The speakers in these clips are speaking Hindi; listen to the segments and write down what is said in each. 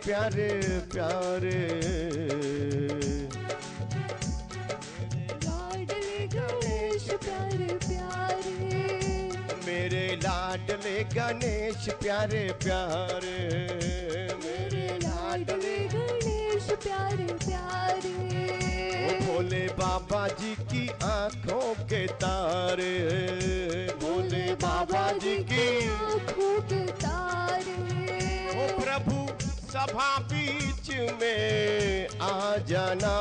प्यारे प्यारे, लाडले गणेश प्यारे प्यारे, मेरे लाडले गणेश प्यारे प्यारे, मेरे लाडले गणेश प्यारे प्यारे, ओ भोले बाबा जी की आंखों के तारे, भोले बाबा जी की आंखों के तारे। ओ प्रभु सभा बीच में आ जाना,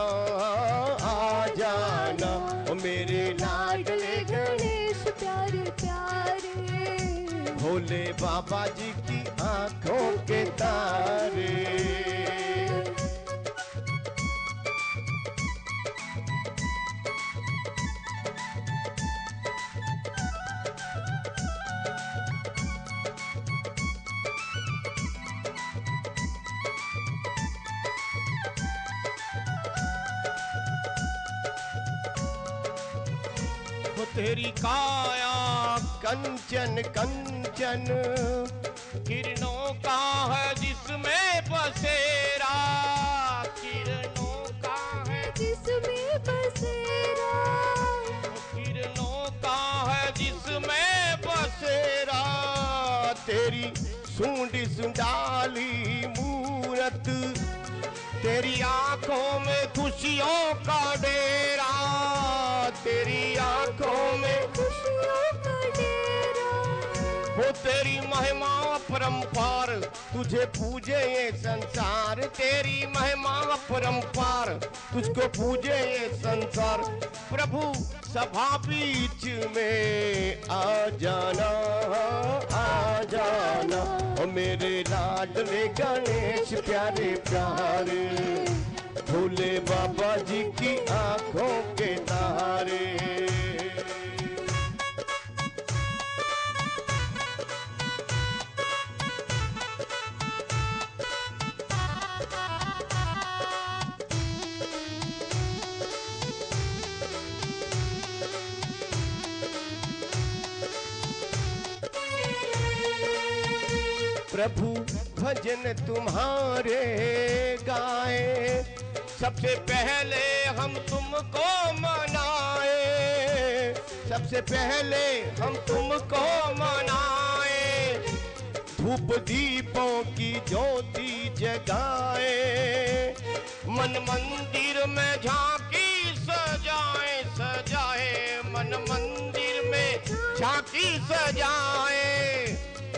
आ जाना, ओ मेरे लाडले गणेश प्यारे प्यारे, भोले बाबा जी की आंखों के तारे। तेरी काया कंचन कंचन, किरणों का है जिसमें बसेरा, किरणों का है जिसमें बसेरा, किरणों का है जिसमें बसेरा, तेरी सूंडी सुंडाली मूरत, तेरी आंखों में खुशियों का डेरा, तेरी आंखों में खुशियों का डेरा, वो तेरी महिमा परंपार, तुझे पूजे ये संसार, तेरी महिमा परंपार, तुझको पूजे ये संसार। प्रभु सभा बीच में आ जाना, आ जाना, ओ मेरे लाडले गणेश प्यारे प्यारे, भोले बाबा जी की आंखों के तारे। प्रभु भजन तुम्हारे गाए, सबसे पहले हम तुमको मनाए, सबसे पहले हम तुमको मनाए, धूप दीपों की ज्योति जगाए, मन मंदिर में झांकी सजाए, सजाए, मन मंदिर में झांकी सजाए।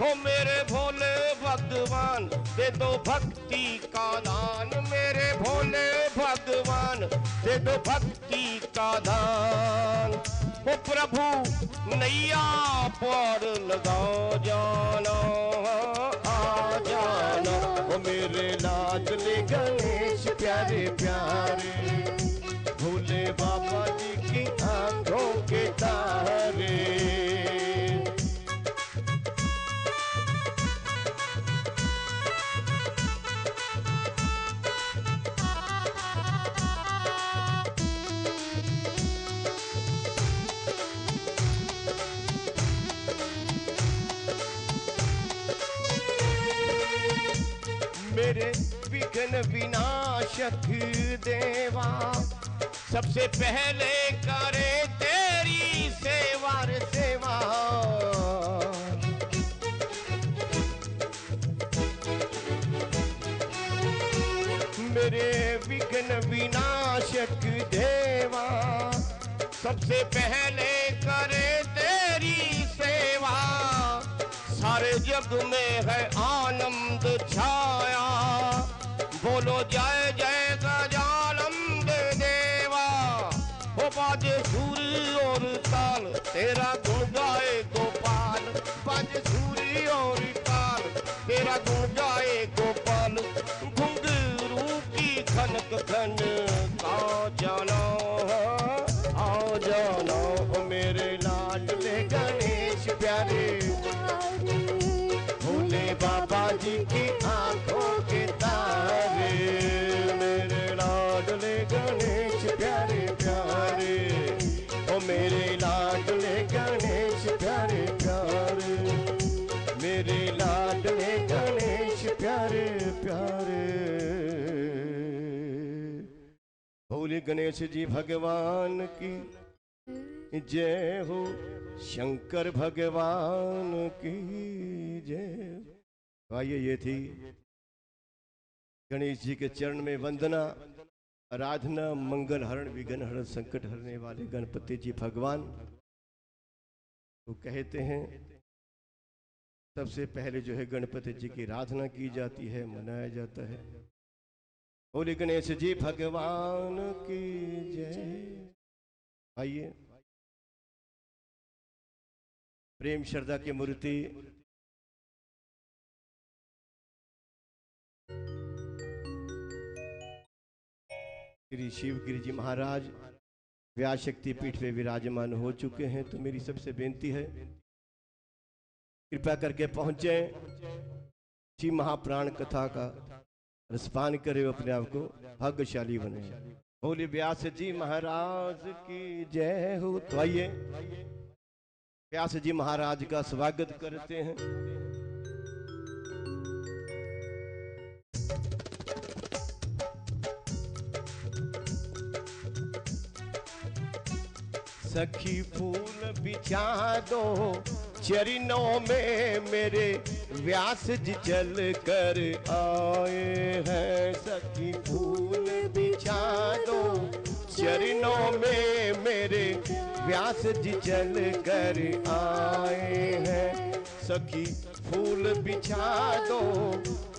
हो मेरे भोले भगवान दे दो भक्ति का दान, मेरे भोले भगवान दे दो भक्ति का दान। हो प्रभु नैया पार लगा जाना, आ जाना, हो मेरे लाडले गणेश प्यारे प्यारे, भोले बाबा जी की आंखों के तारे। मेरे विघ्न विनाशक देवा, सबसे पहले करे तेरी सेवा रे सेवा। मेरे विघ्न विनाशक देवा, सबसे पहले करे तेरी सेवा। सारे जग में है आनंद छाया, बोलो जय जय गजानन देवा। हो बाजे सूरी और ताल, तेरा गुण गाए गोपाल, बाजे सूरी और ताल, तेरा गुण गाए गोपाल। घुंघरू की खनक खन का जाना, आ जाना, ओ मेरे लाडले गणेश प्यारे, भोले बाबा जी की आंखों के तारे। मेरे लाडले गणेश प्यारे प्यारे, ओ मेरे लाडले गणेश प्यारे प्यारे, मेरे लाडले गणेश प्यारे प्यारे। बोले गणेश जी भगवान की जय हो, शंकर भगवान की जय। आइए, ये थी गणेश जी के चरण में वंदना, आराधना, मंगल हरण, विघ्न हरण, संकट हरने वाले गणपति जी भगवान तो कहते हैं सबसे पहले जो है गणपति जी की आराधना की जाती है, मनाया जाता है। बोले गणेश जी भगवान की जय। आइए, प्रेम श्रद्धा की मूर्ति श्री शिवगिरी जी महाराज व्यास शक्ति पीठ पे विराजमान हो चुके हैं। तो मेरी सबसे बेनती है कृपया करके पहुंचे, श्री महाप्राण कथा का रसपान करे, अपने आप को भाग्यशाली बने। बोले व्यास जी महाराज की जय हो। तो आइए व्यास जी महाराज का स्वागत करते हैं। सखी फूल बिछा दो चरणों में मेरे, व्यास जी चल कर आए हैं। सखी फूल बिछा दो चरणों में मेरे, व्यास जी चल कर आए हैं। सखी फूल बिछा दो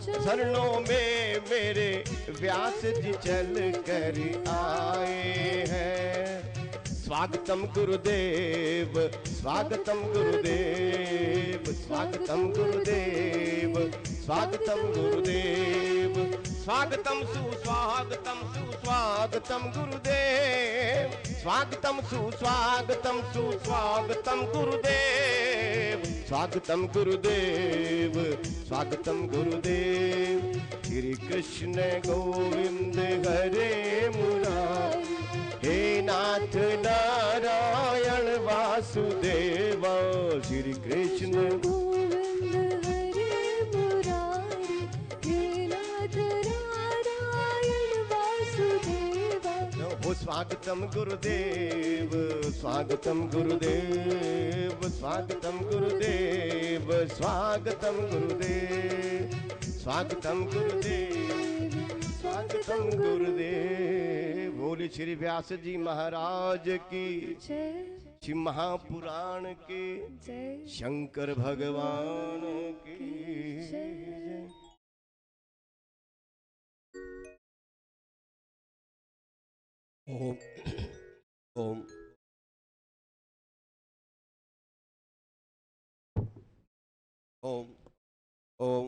चरणों में मेरे, व्यास जी चल कर आए हैं। स्वागतम गुरुदेव, स्वागतम गुरुदेव, स्वागतम गुरुदेव, स्वागतम गुरुदेव, स्वागतम सुस्वागतम सुस्वागतम गुरुदेव, स्वागतम सुस्वागतम सुस्वागतम गुरुदेव, स्वागतम गुरुदेव, स्वागतम गुरुदेव। श्री कृष्ण गोविंद हरे मुरारी, हे नाथ नारायण वासुदेव। श्री कृष्ण गोविंद हरे मुरारी, हे नाथ नारायण वासुदेवा। हो स्वागतम गुरुदेव, स्वागतम गुरुदेव, स्वागतम गुरुदेव, स्वागतम गुरुदेव, स्वागतम गुरुदेव, स्वागतम गुरुदेव। बोले श्री व्यास जी महाराज की जय, श्री महापुराण की जय, शंकर भगवान की जय। ओम ओम ओम ओम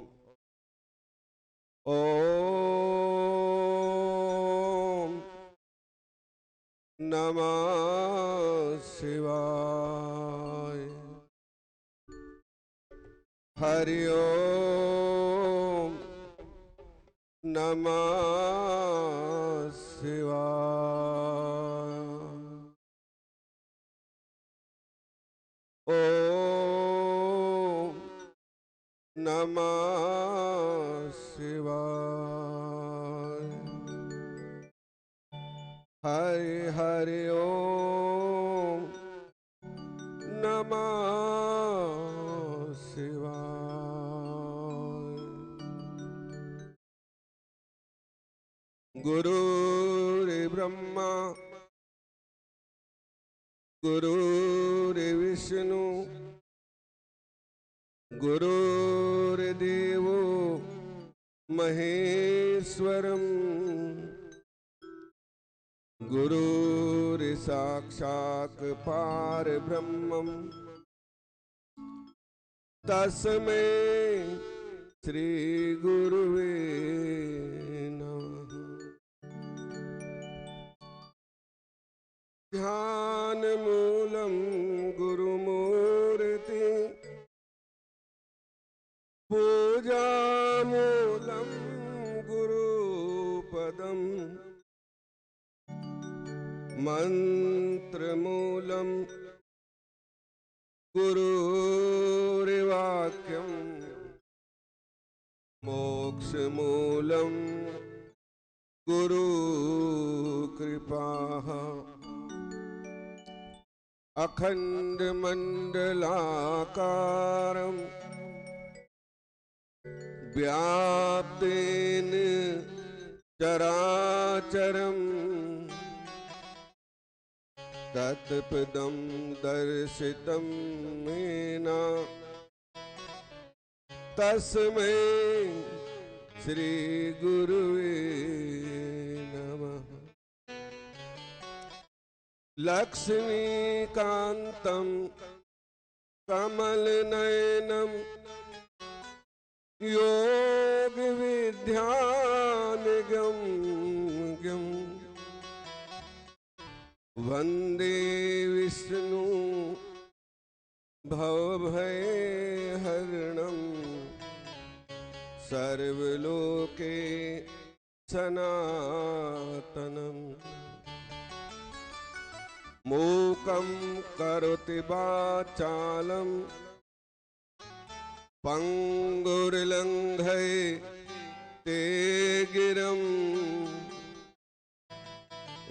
ओम नमः शिवाय। हरि ओम नमः शिवाय। ओम नमः शिवाय। हरि हरि ओम नमः शिवाय। गुरुर्ब्रह्मा गुरुर्विष्णु गुरुर्देवो महेश्वरम्, गुरुर्साक्षात् परब्रह्मम्, तस्मै श्री गुरुवे नमः। ध्यान मूलम गुरुमूर्ति, पूजा मूलम गुरुपदम, मंत्र मूलम गुरुर्वाक्यम, मोक्ष मूलम गुरु कृपा। अखण्डमण्डलाकारं व्याप्तेन चराचरं तत्पदं दर्शितं येन तस्मै श्री गुरुवे नमः। लक्ष्मीकान्तं कमलनयनं योगविद्यानिगम्यं वन्दे विष्णु भवभयहरणं सर्वलोके सनातनम्। मूकं करोति वाचालं पंगुर्लंघयते गिरं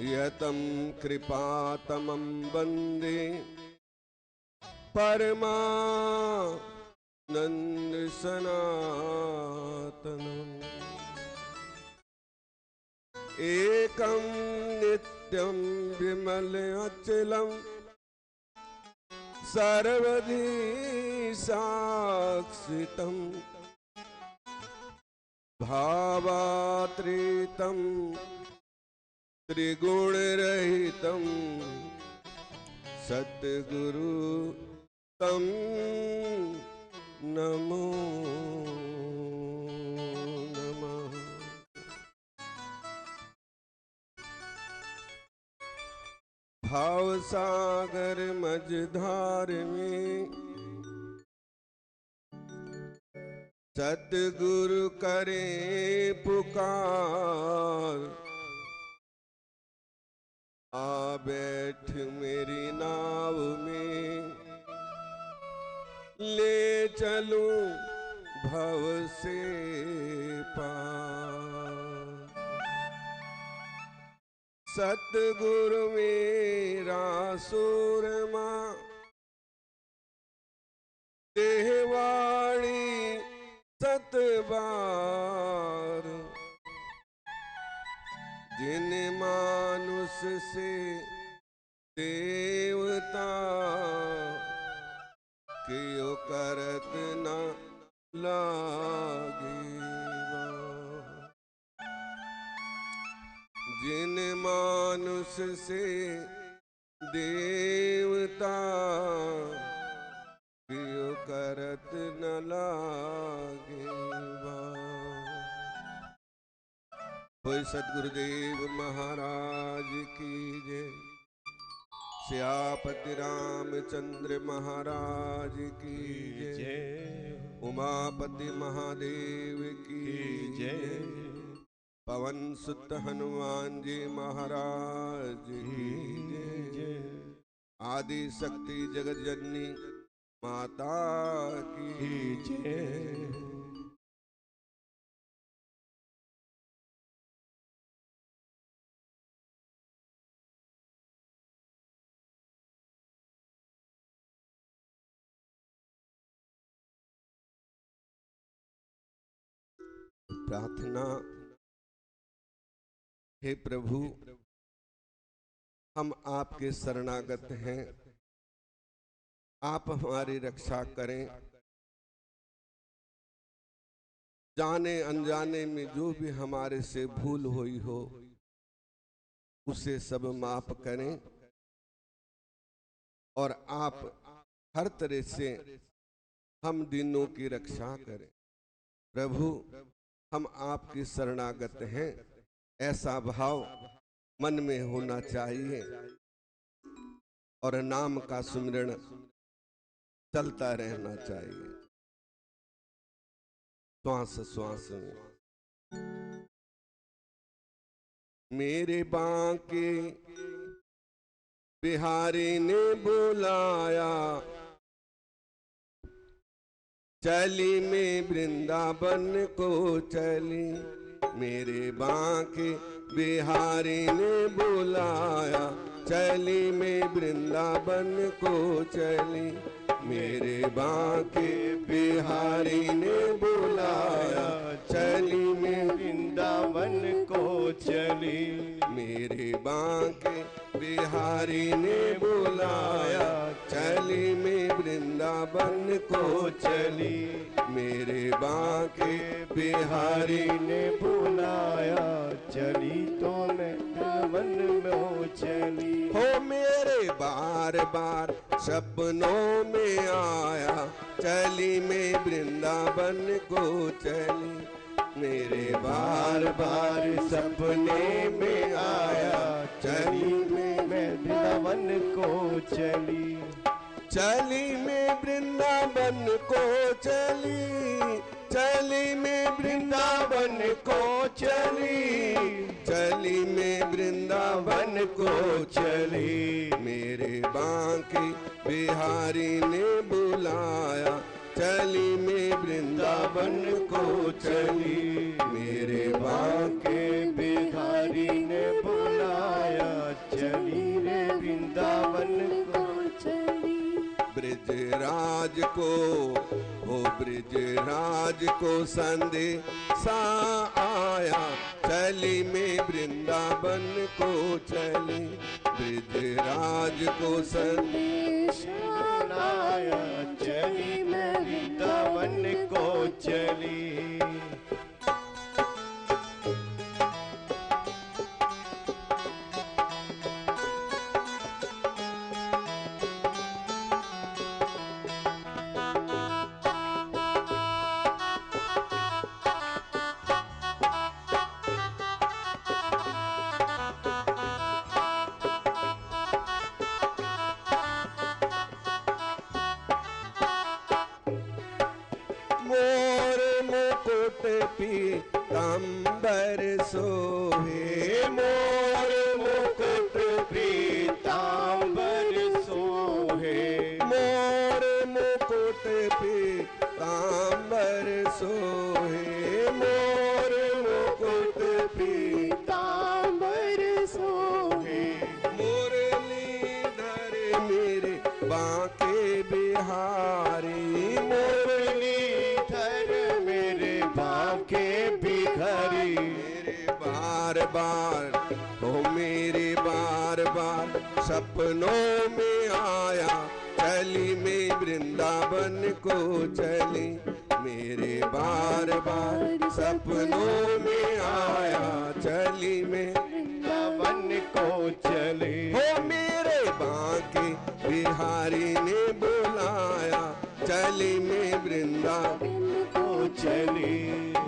यतं कृपातमं वन्दे परमानन्द सनातनम्। एकं नित्यं विमल अचलं सर्वधि साक्षितं भावात्रितं त्रिगुणरहितं सद्गुरु तं नमो नमः। भावसागर मझधार में सतगुरु करे पुकार, आ बैठ मेरी नाव में ले चलूं भव से पार। सतगुरु मेरा सूरमा देहवाणी सतबार, जिन मानुष से देवता क्यों करत न लागे। जिन मानुष से देवता क्यों करत न लागे। कोई सद्गुरुदेव महाराज की जय। श्यापति रामचंद्र महाराज की जय। उमापति महादेव की जय। पवन सुत हनुमान जी महाराज की जय। आदि शक्ति जगत जननी माता की जय। प्रार्थना। हे प्रभु, हम आपके शरणागत हैं, आप हमारी रक्षा करें। जाने अनजाने में जो भी हमारे से भूल हुई हो उसे सब माफ करें, और आप हर तरह से हम दिनों की रक्षा करें। प्रभु, हम आपकी शरणागत हैं, ऐसा भाव मन में होना चाहिए और नाम का सुमिरन चलता रहना चाहिए। श्वास श्वास में मेरे बांके बिहारी ने बुलाया, चली में वृंदावन को चली। मेरे बांके बिहारी ने बुलाया, चली में वृंदावन को चली, मेरे बांके बिहारी ने बुलाया, चली में वृंदावन को चली, मेरे बांके बिहारी ने बुलाया, चली में वृंदावन को चली, मेरे बांके बिहारी ने बुलाया, चली तो मैं वृंदावन में हो चली। हो मेरे बार बार सपनों में आया, चली में वृंदावन को चली, मेरे बार बार सपने में आया, चली में मैं वृंदावन को चली, चली में वृंदावन को चली, चली में वृंदावन को चली, चली में वृंदावन को चली, मेरे बांके बिहारी ने बुलाया, चली में वृंदावन को चली, मेरे बांके बिहारी ने बुलाया, चली रे वृंदावन को चली। ब्रजराज को हो ब्रजराज को संदेशा आया, चली में वृंदावन को चली, ब्रजराज को संदेशा आया, चली मैं वृंदावन को चली। मोर मुकुट पीतांबर सोहे, मोर मुकुट पीतांबर सोहे, मोर मुकुट पीतांबर सोहे, मोर मुकुट पीतांबर सोहे, मुरलीधर मेरे बांके बिहारी, मुरलीधर मेरे बांके बिहारी, मेरे बार बार हो मेरे बार बार सपनों में आया, चली में वृंदावन को चली, मेरे बार बार सपनों में आया, चली में वृंदावन को चले। हो मेरे बांके बिहारी ने बुलाया, चली में वृंदावन को चली,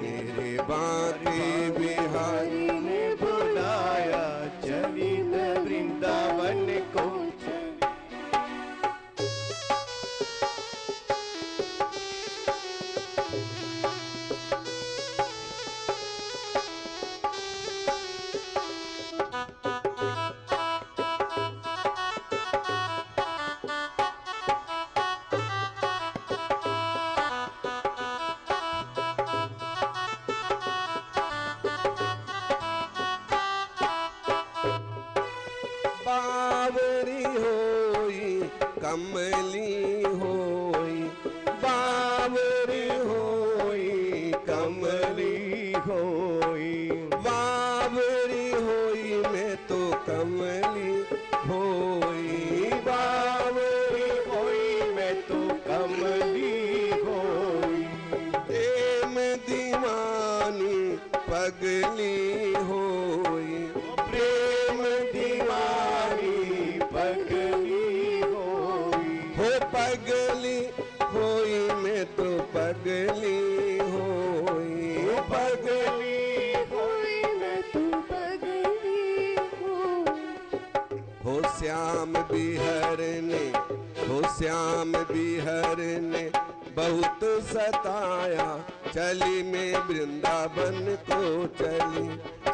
मेरे बांके बिहारी ने बुलाया, चली मैं वृंदावन को चली। बावरी होई कमली होई, बावरी होई कमली होई, बावरी होई मैं तो कमली होई, बावरी होई मैं तो कमली होई, प्रेम दीवानी पगली होई, प्रेम दीवानी पगली होई, हो पगली होई मैं तो पगली होई, पगली होई मैं तू पगली हो श्याम बिहरने, हो श्याम बिहरने बहुत सताया, चली में वृंदावन को चली,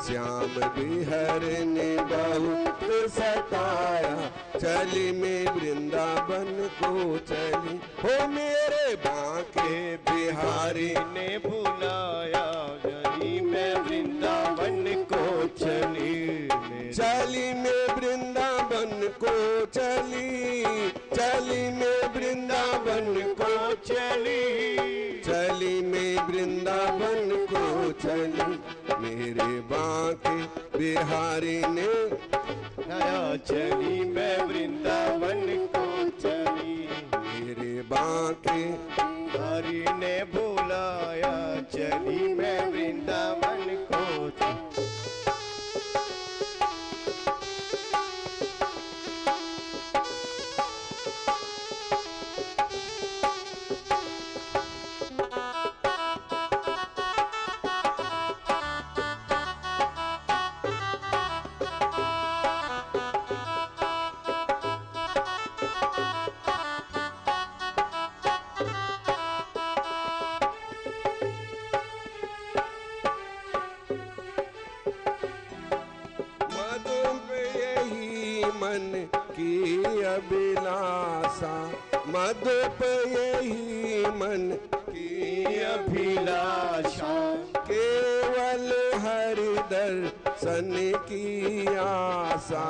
श्याम बिहरने बहुत सताया, चली में वृंदावन को चली, हो मेरे बांके बिहारी ने बुलाया, चली मैं वृंदावन को चली, चली में वृंदावन चली, चली मैं वृंदावन को चली, चली मैं वृंदावन को चली, मेरे बांके बिहारी ने नया चली मैं वृंदावन को चली, मेरे बांके हरि ने बुलाया, चली मैं वृंदावन को चली। मन की अभिलाषा, मधुप यही मन की अभिलाषा, केवल हरि दर्शन की आशा,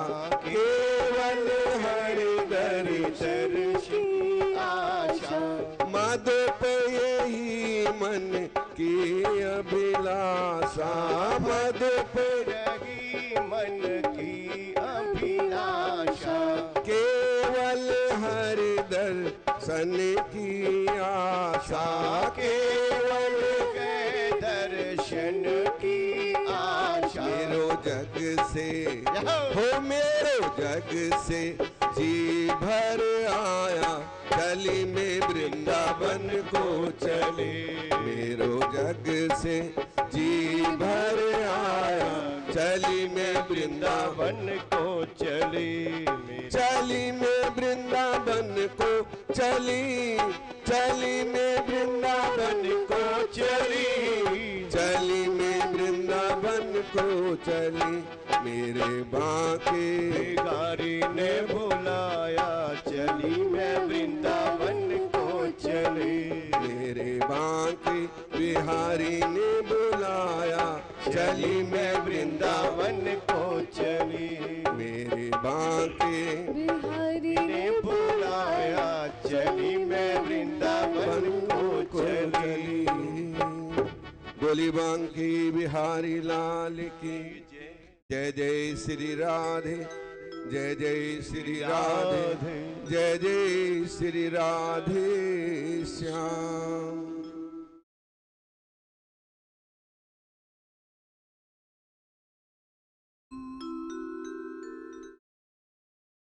केवल हरि दर्शन की आशा, मधुप यही मन की अभिलाषा, मधुप रही मन की अभिलाषा, केवल हरि दर्शन की आशा, केवल के दर्शन की आशा। मेरो जग से हो, मेरो जग से जी भर आया, चली मैं वृंदावन को चली, मेरो जग से जी भर आया, चली मैं वृंदावन को चली, चली मैं वृंदावन को चली, चली मैं वृंदावन को चली, चली मैं वृंदावन को चली, मेरे बांके बिहारी ने बुलाया, चली मैं वृंदावन को चली, मेरे बांके बिहारी ने बुलाया, चली मैं वृंदावन को चली, मेरे बांके बिहारी ने बुलाया, चली मैं वृंदावन को चली। बोली बांकी बिहारी लाल की जय, जय श्री राधे, जय जय श्री राधे, जय जय श्री राधे श्याम।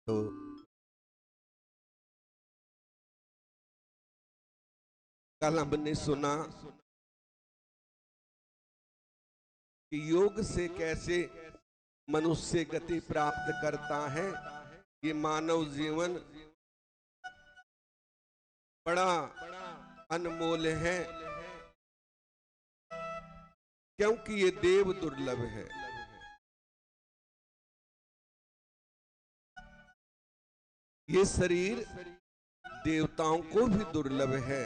तो कल हमने सुना कि योग से कैसे मनुष्य गति प्राप्त करता है। ये मानव जीवन बड़ा अनमोल है, क्योंकि ये देव दुर्लभ है। ये शरीर देवताओं को भी दुर्लभ है,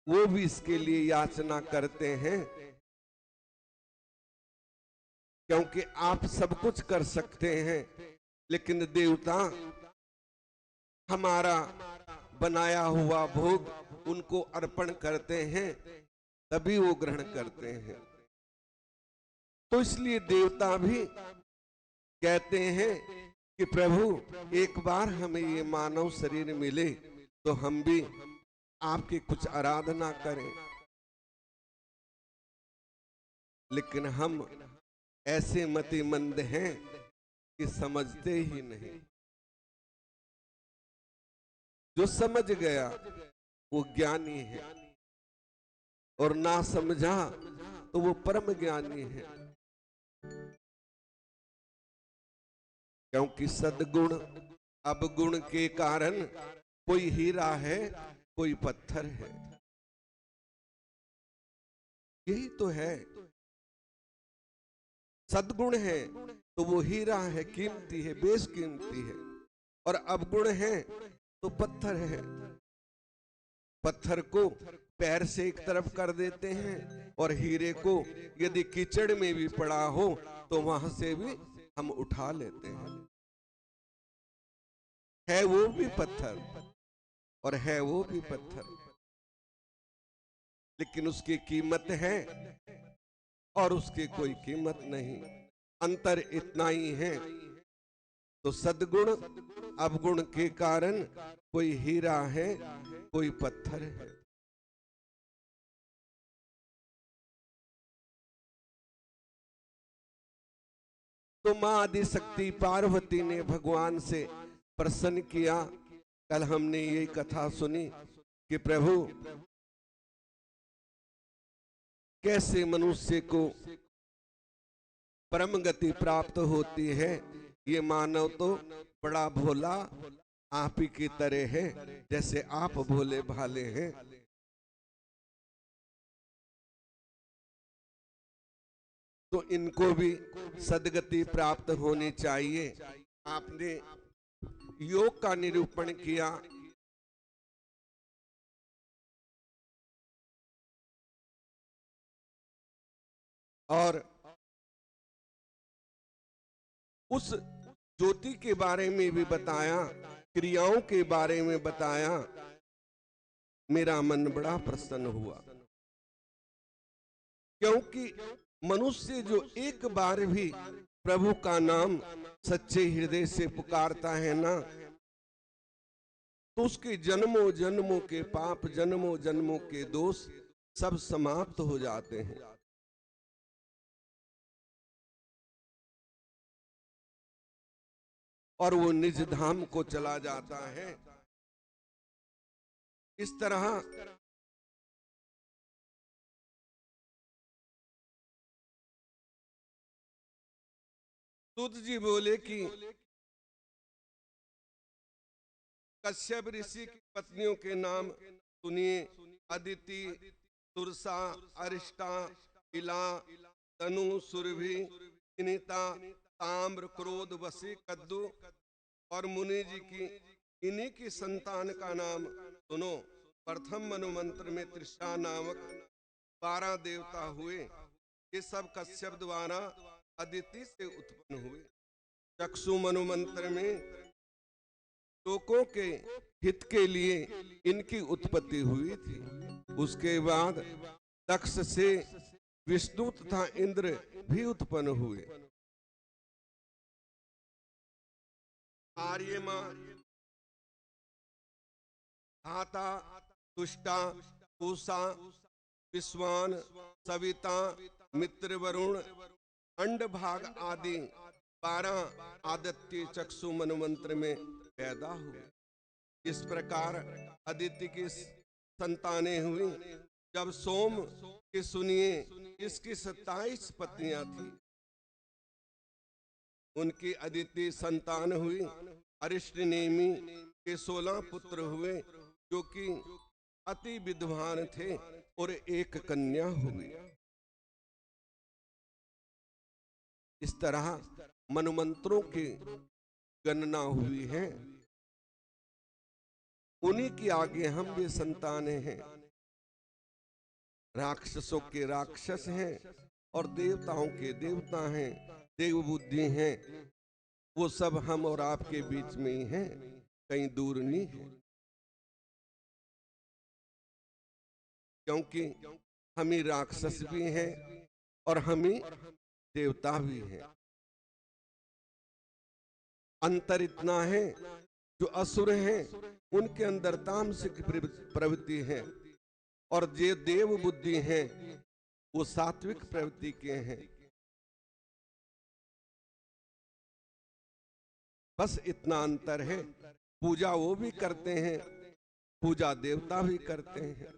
वो भी इसके लिए याचना करते हैं, क्योंकि आप सब कुछ कर सकते हैं, लेकिन देवता हमारा बनाया हुआ भोग उनको अर्पण करते हैं, तभी वो ग्रहण करते हैं। तो इसलिए देवता भी कहते हैं कि प्रभु एक बार हमें ये मानव शरीर मिले तो हम भी आपकी कुछ आराधना करें। लेकिन हम ऐसे मतिमंद हैं कि समझते ही नहीं। जो समझ गया वो ज्ञानी है, और ना समझा तो वो परम ज्ञानी है। क्योंकि सद्गुण अवगुण के कारण कोई हीरा है, कोई पत्थर है। यही तो है। सद्गुण है तो वो हीरा है, कीमती है, बेशकीमती है, और अवगुण है तो पत्थर है। पत्थर को पैर से एक तरफ कर देते हैं, और हीरे को यदि कीचड़ में भी पड़ा हो तो वहां से भी हम उठा लेते हैं। है वो भी पत्थर और है वो भी पत्थर, लेकिन उसकी कीमत है और उसकी कोई कीमत नहीं। अंतर इतना ही है। तो सद्गुण अवगुण के कारण कोई हीरा है, कोई पत्थर है। तो मां आदि शक्ति पार्वती ने भगवान से प्रसन्न किया। कल हमने ये कथा सुनी कि प्रभु कैसे मनुष्य को परम गति प्राप्त होती है। ये मानव तो बड़ा भोला आप ही की तरह है, जैसे आप भोले भाले हैं। तो इनको भी सदगति प्राप्त होनी चाहिए। आपने योग का निरूपण किया। और उस ज्योति के बारे में भी बताया, क्रियाओं के बारे में बताया। मेरा मन बड़ा प्रसन्न हुआ, क्योंकि मनुष्य जो एक बार भी प्रभु का नाम सच्चे हृदय से पुकारता है ना, तो उसके जन्मों जन्मों के पाप, जन्मों जन्मों के दोष सब समाप्त हो जाते हैं। और वो निज धाम को चला जाता है। इस तरह सूत जी बोले कि कश्यप ऋषि की पत्नियों के नाम सुनिए। अदिति, तुरसा, अरिष्टा, इला, तनु, सुरभि, इनिता, ताम्र, क्रोध, वसी, कद्दू और मुनि जी की इन्हीं की संतान का नाम सुनो। प्रथम मनुमंत्र में त्रिशा नामक 12 देवता हुए। ये सब कश्यप द्वारा अदिति से उत्पन्न हुए। चक्षु मनुमंत्र में लोगों के हित के लिए इनकी उत्पत्ति हुई थी। उसके बाद दक्ष से विष्णु तथा इंद्र भी उत्पन्न हुए। आर्यमा, धाता, तुष्टा, पूषा, विश्वान, सविता, मित्र, वरुण, अंड भाग आदि 12 आदित्य चक्षु मनुमंत्र में पैदा हुए। इस प्रकार अदिति की संतानें हुई। जब सोम की सुनिए, इसकी 27 पत्नियां थी। उनकी अदिति संतान हुई। अरिष्टनेमि के 16 पुत्र हुए, जो कि अति विद्वान थे, और एक कन्या हुई। इस तरह मनुमंत्रों की गणना हुई है। उन्हीं की आगे हम भी संतानें हैं। राक्षसों के राक्षस हैं और देवताओं के देवता हैं, देव बुद्धि हैं। वो सब हम और आपके बीच में ही हैं, कहीं दूर नहीं है। क्योंकि हम ही राक्षस भी हैं और हम ही देवता भी हैं। अंतर इतना है, जो असुर हैं उनके अंदर तामसिक प्रवृत्ति है, और जो देव बुद्धि हैं वो सात्विक प्रवृत्ति के हैं। बस इतना अंतर है। पूजा वो भी करते हैं, पूजा देवता भी करते हैं,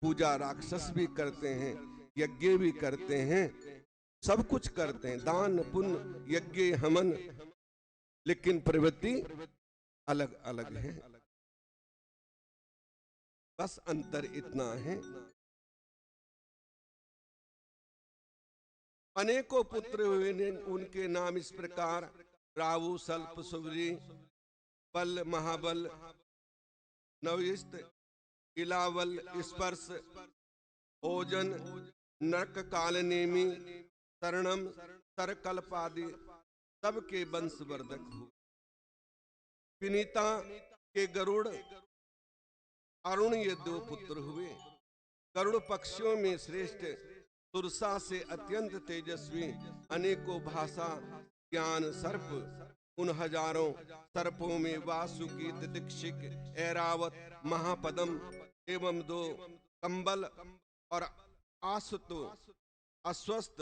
पूजा राक्षस भी करते हैं, यज्ञ भी करते हैं, सब कुछ करते हैं, दान पुण्य यज्ञ हवन, लेकिन प्रवृत्ति अलग अलग है। बस अंतर इतना है। अनेकों पुत्र हुए ने, उनके नाम इस प्रकार: राहु, सल्प, सुवरी, बल, महाबल, नविष्ट, इलावल, स्पर्श, ओजन, नरक, कालनेमी, शरणम, सरकल्प आदि सबके वंशवर्धक हुए। विनीता के गरुड़ अरुण ये दो पुत्र हुए। गरुड़ पक्षियों में श्रेष्ठ, सुरसा से अत्यंत तेजस्वी, अनेकों भाषा ज्ञान सर्प, उन हजारों सर्पों में वासुकी, तितिक्षिक, ऐरावत, महापदम एवं दो कंबल और आसुतो अस्वस्थ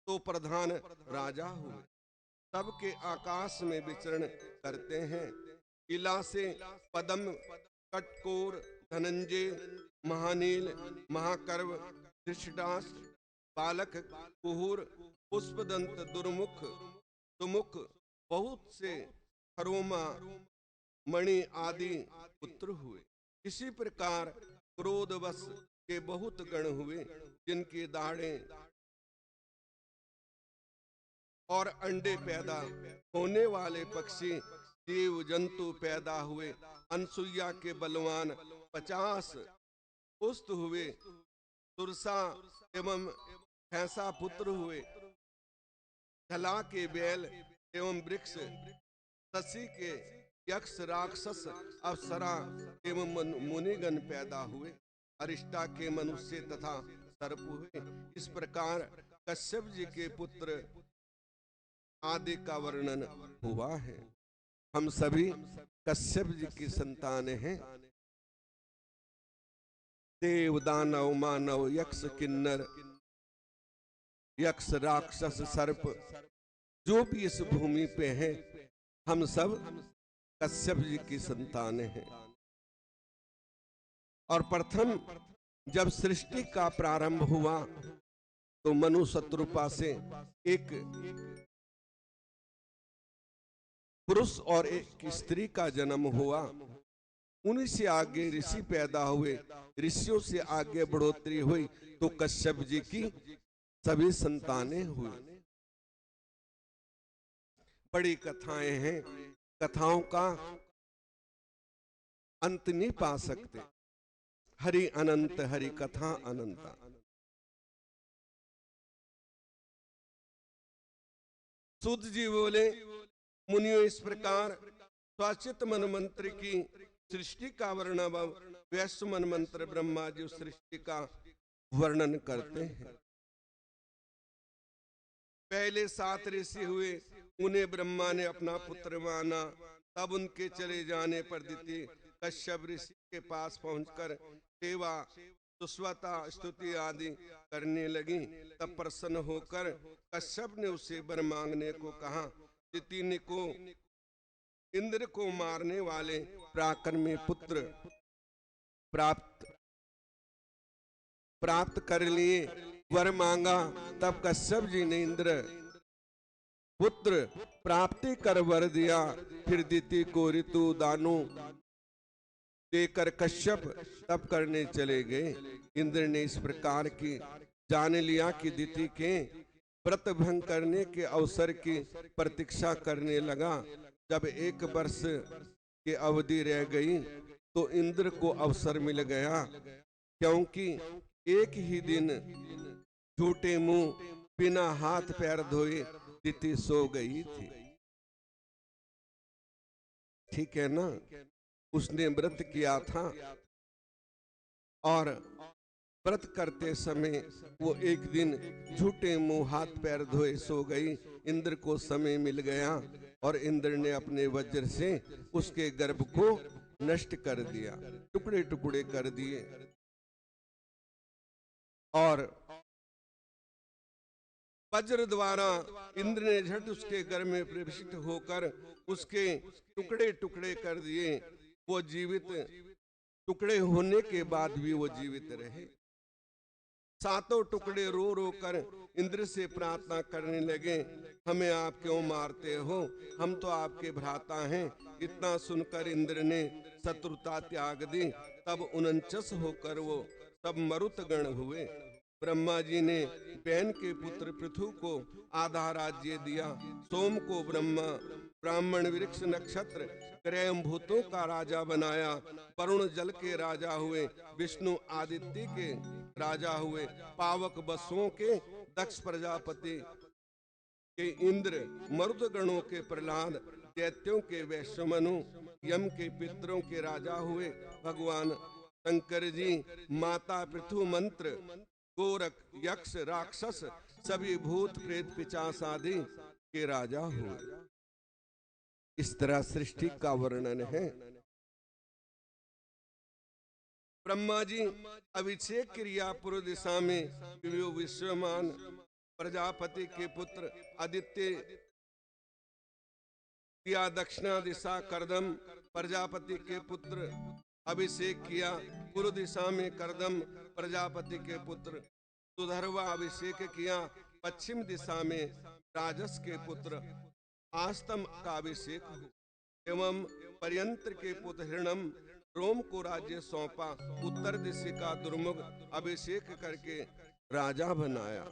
तो प्रधान राजा हुए। सबके आकाश में विचरण करते हैं। इला से पदम, कटकोर, धनंजय, महानील, महाकर्व, धृष्टाष्ट्र, बालक, कुहूर, पुष्पदंत, दुर्मुख, सुमुख, बहुत से खरोमा, मणि आदि पुत्र हुए। इसी प्रकार क्रोधवश के बहुत गण हुए, जिनकी दाढ़ें और अंडे पैदा होने वाले पक्षी जीव जंतु पैदा हुए। अनसुईया के बलवान 50 पुस्त हुए। तुरसा एवं भैंसा पुत्र हुए। झला के बैल एवं वृक्ष, शशि के यक्ष, राक्षस, अप्सरा एवं मुनिगण पैदा हुए। अरिष्टा के मनुष्य तथा सर्प हुए। इस प्रकार कश्यप जी के पुत्र आदि का वर्णन हुआ है। हम सभी कश्यप जी की संतान हैं। देव, दानव, मानव, यक्ष, किन्नर, यक्ष, राक्षस, सर्प जो भी इस भूमि पे हैं, हम सब कश्यप जी की संतान हैं। और प्रथम जब सृष्टि का प्रारंभ हुआ तो मनु शत्रुपा से एक पुरुष और एक स्त्री का जन्म हुआ। उन्हीं से आगे ऋषि पैदा हुए। ऋषियों से आगे बढ़ोतरी हुई तो कश्यप जी की सभी संतानें हुई। बड़ी कथाएं हैं, कथाओं का अंत नहीं पा सकते। हरि अनंत, हरि कथा अनंता। सूत जी बोले, मुनियों इस प्रकार स्वाचित मन मंत्र की सृष्टि का वर्णन वैश्व मन मंत्र ब्रह्मा जी सृष्टि का वर्णन करते हैं। पहले 7 ऋषि हुए, उन्हें ब्रह्मा ने अपना पुत्र माना। तब उनके चले जाने पर दिति कश्यप ऋषि के पास पहुंचकर सेवा, सुस्वता, स्तुति आदि करने लगी। तब प्रसन्न होकर कश्यप ने उसे वर मांगने को कहा। दिति को इंद्र को मारने वाले पराक्रमी पुत्र प्राप्त कर लिए। वर मांगा। तब कश्यप जी ने इंद्र पुत्र प्राप्ति कर वर दिया। फिर दिति को ऋतु दानु देकर कश्यप तप करने चले गए। इंद्र ने इस प्रकार की जान लिया कि दिति के व्रत भंग करने के अवसर की प्रतीक्षा करने लगा। जब 1 वर्ष की अवधि रह गई तो इंद्र को अवसर मिल गया, क्योंकि एक ही दिन झूठे मुंह बिना हाथ पैर धोए दिति सो गई थी। ठीक है ना? उसने व्रत किया था और व्रत करते समय वो एक दिन झूठे मुंह हाथ पैर धोए सो गई। इंद्र को समय मिल गया और इंद्र ने अपने वज्र से उसके गर्भ को नष्ट कर दिया, टुकड़े टुकड़े कर दिए। और वज्र द्वारा इंद्र ने झट उसके गर्भ में प्रविष्ट होकर उसके टुकड़े टुकड़े कर दिए। वो जीवित, टुकड़े होने के बाद भी वो जीवित रहे। 7 टुकड़े रो रो कर इंद्र से प्रार्थना करने लगे, हमें आप क्यों मारते हो? हम तो आपके भ्राता हैं। इतना सुनकर इंद्र ने शत्रुता त्याग दी। तब 49 होकर वो सब मरुत गण हुए। ब्रह्मा जी ने बहन के पुत्र पृथु को आधा राज्य दिया। सोम को ब्रह्मा ब्राह्मण, वृक्ष, नक्षत्र, ग्रह, भूतों का राजा बनाया। वरुण जल के राजा हुए। विष्णु आदित्य के राजा हुए। पावक वसुओं के दक्ष प्रजापति के इंद्र, मरुदगणों के प्रहलाद, दैत्यों के वैश्यमनु, यम के पितरों के राजा हुए भगवान शंकर जी, माता पृथु मंत्र, गोरख, यक्ष, राक्षस, सभी भूत प्रेत पिशाच आदि के राजा हुए। इस तरह सृष्टि का वर्णन है। ब्रह्मा जी अभिषेक क्रिया पूर्व दिशा में विश्वमान प्रजापति के पुत्र आदित्य किया, दक्षिणा दिशा करदम प्रजापति के पुत्र अभिषेक किया, पूर्व दिशा में करदम प्रजापति के पुत्र सुधर्वा अभिषेक किया, पश्चिम दिशा में राजस के पुत्र आस्तम का अभिषेक हुआ एवं पर्यंत्र के पुत्र हिरणम रोम को राज्य सौंपा, उत्तर दिशा का दुर्मुख अभिषेक करके राजा बनाया।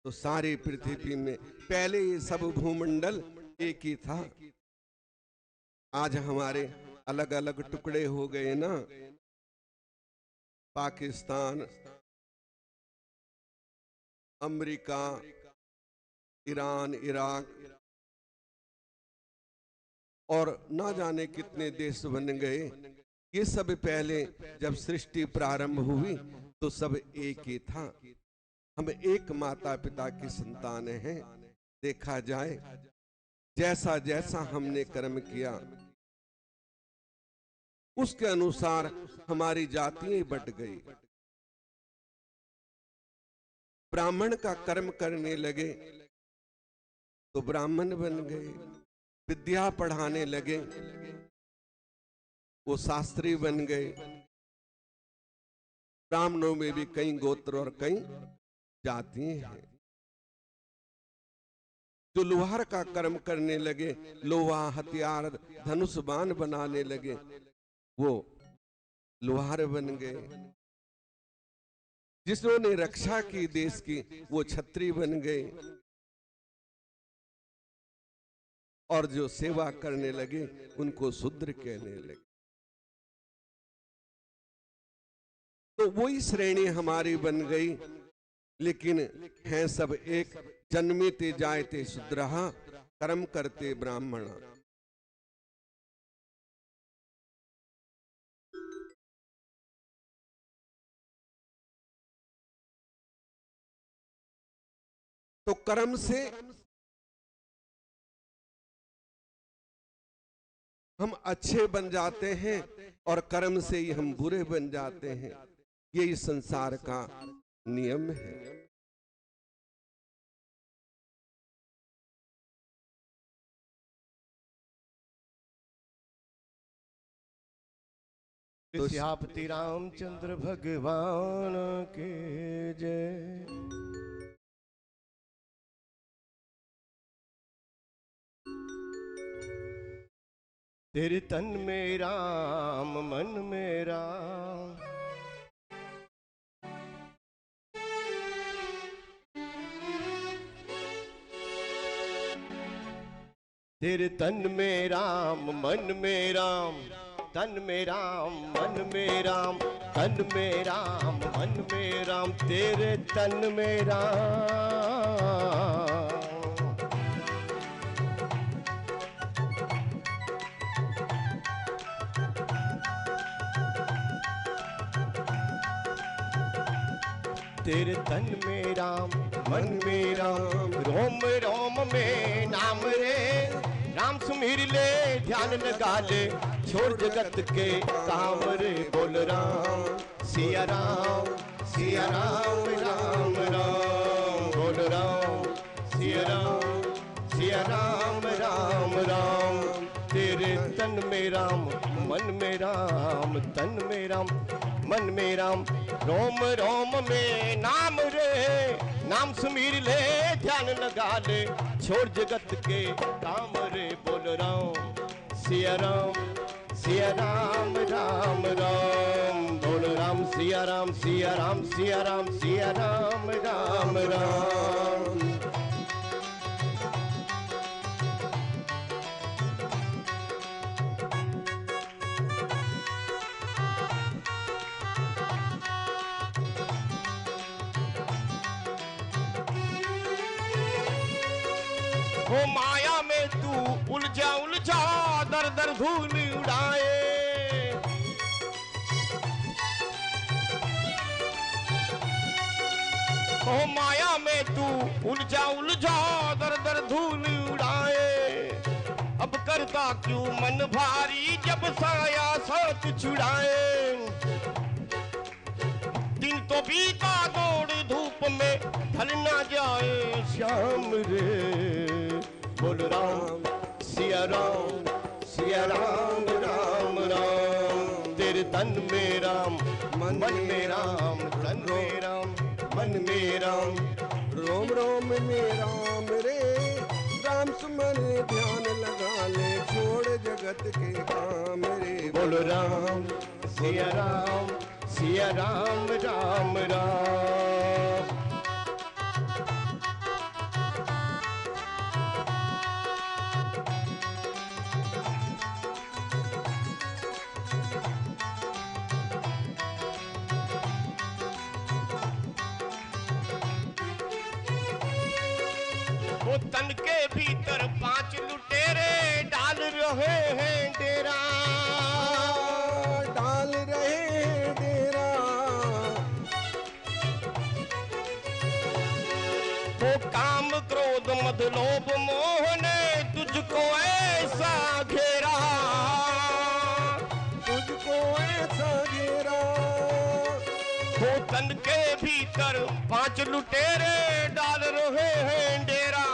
तो सारी पृथ्वी में पहले ये सब भूमंडल एक ही था, आज हमारे अलग अलग टुकड़े हो गए ना। पाकिस्तान, अमेरिका, ईरान, इराक और ना जाने कितने देश बन गए। ये सब पहले जब सृष्टि प्रारंभ हुई तो सब एक ही था। हम एक माता पिता की संतान हैं। देखा जाए जैसा जैसा हमने कर्म किया उसके अनुसार हमारी जातियां बढ़ गई। ब्राह्मण का कर्म करने लगे तो ब्राह्मण बन गए, विद्या पढ़ाने लगे वो शास्त्री बन गए। ब्राह्मणों में भी कई गोत्र और कई जातियां हैं। जो लोहार का कर्म करने लगे, लोहा, हथियार, धनुष, बाण बनाने लगे, वो लोहार बन गए। जिन्होंने रक्षा की देश की वो छत्री बन गए। और जो सेवा करने लगे उनको शूद्र कहने लगे। तो वही श्रेणी हमारी बन गई। लेकिन हैं सब एक, जन्मेते जायते शूद्रहा, कर्म करते ब्राह्मण। तो कर्म से हम अच्छे बन जाते हैं और कर्म से ही हम बुरे बन जाते हैं। यही संसार का नियम है। सियापति रामचंद्र भगवान के जय। तेरे तन में राम, मन में राम, तेरे तन में राम, मन में राम, तन में राम, मन में राम, तन में राम, मन में राम, तेरे तन में राम। तेरे तन में राम, मन में राम, रोम रोम में नाम रे, राम सुमिर ले ध्यान लगा ले, छोड़ जगत के काम रे, बोल राम सिया राम, सिया राम, राम राम, बोल राम सिया राम, सिया राम, राम राम। तेरे तन में राम, मन में राम, तन में राम, मन में राम, रोम रोम में नाम रे, नाम सुमीर ले ध्यान लगा ले, छोड़ जगत के काम रे, बोल राम सिया राम, सिया राम, राम राम, बोल राम सिया राम, सिया राम, सिया राम, सिया राम, राम राम। हो माया में तू उलझा उलझा दर दर धूल उड़ाए। हो माया में तू उलझा उलझा दर दर धूल उड़ाए। अब करता क्यों मन भारी जब साया साथ छुड़ाए। दिन तो बीता दौड़ धूप में ढल ना जाए श्याम रे। बोल राम सिया राम सिया राम राम राम। तेरे तन में राम मन में राम तन में राम मन में राम। रोम रोम में राम रे राम सुमन ध्यान लगा ले छोड़ जगत के काम रे। बोल राम सिया राम राम राम। वो तन के भीतर 5 लुटेरे डाल रहे हैं डेरा। डाल रहे हैं डेरा। वो काम क्रोध मद लोभ मोह ने तुझको ऐसा घेरा। तुझको ऐसा घेरा। वो तन के भीतर 5 लुटेरे डाल रहे हैं डेरा।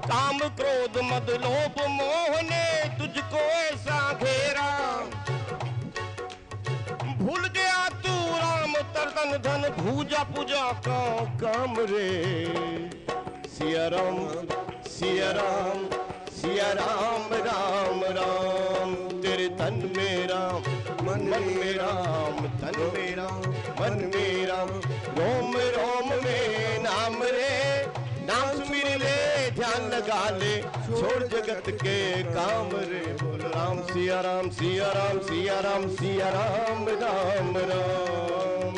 काम क्रोध मद लोभ मोह ने तुझको ऐसा घेरा। भूल गया तू राम तरतन धन पूजा पूजा का काम रे। सिया राम राम राम। तेरे तन में राम मन में राम तन में राम मन में राम। रोम रोम में नाम रे नाम सुमिर ले ध्यान लगा ले छोड़ जगत के काम रे। बोल राम सिया राम सिया राम सिया राम सिया राम राम राम।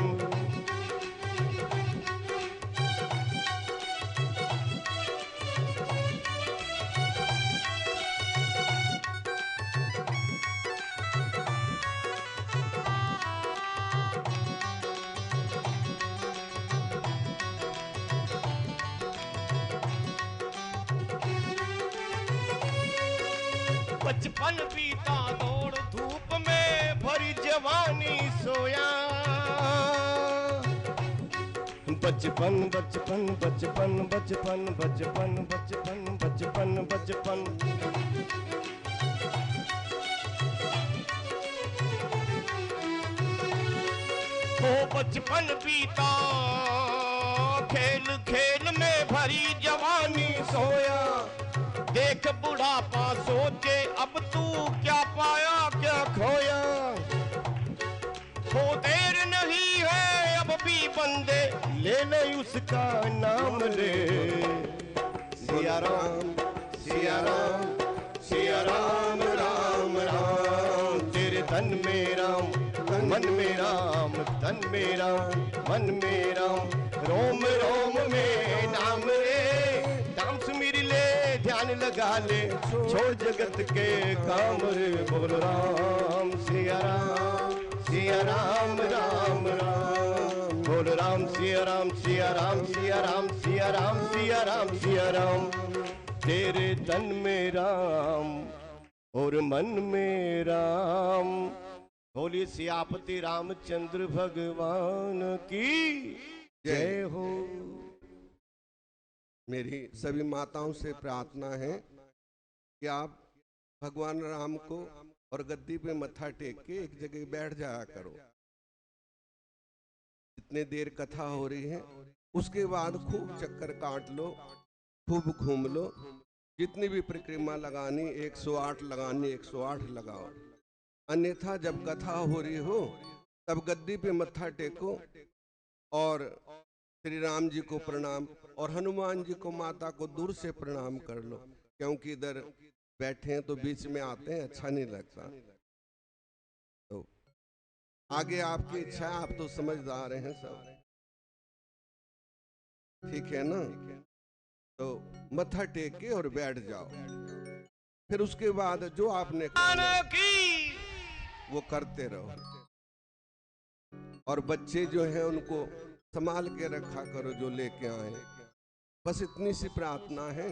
बचपन बीता दौड़ धूप में भरी जवानी सोया। बचपन बचपन बचपन बचपन बचपन बचपन बचपन बचपन। ओ बचपन बीता खेल खेल में भरी जवानी सोया। देख बुढ़ापा सोचे अब तू क्या पाया क्या खोया। हो देर नहीं है अब भी बंदे ले ले उसका नाम रे। सिया राम राम राम। तेरे तन में राम मन में राम तन में राम मन में राम। रोम रोम में नाम रे नाम सुमिर ले ध्यान लगा ले छोड़ जगत के काम रे। बोल राम सिया राम राम राम। बोल राम सिया राम सिया राम सिया राम सिया राम सिया राम सिया राम। तेरे तन में राम और मन में राम। बोलिए सियापति रामचंद्र भगवान की जय हो। मेरी सभी माताओं से प्रार्थना है कि आप भगवान राम को और गद्दी पे मत्था टेक के एक जगह बैठ जाया करो। जितने देर कथा हो रही है उसके बाद खूब चक्कर काट लो, खूब घूम लो। जितनी भी परिक्रमा लगानी 108 लगानी 108 लगाओ। अन्यथा जब कथा हो रही हो तब गद्दी पे मत्था टेको और श्री राम जी को प्रणाम और हनुमान जी को माता को दूर से प्रणाम कर लो, क्योंकि इधर बैठे हैं तो बीच में आते हैं, अच्छा नहीं लगता। तो आगे आपकी इच्छा, आप तो समझदार हैं सब, ठीक है ना। तो मत्था टेक के और बैठ जाओ। फिर उसके बाद जो आपने करना वो करते रहो। और बच्चे जो हैं उनको संभाल के रखा करो जो लेके आए। बस इतनी सी प्रार्थना है,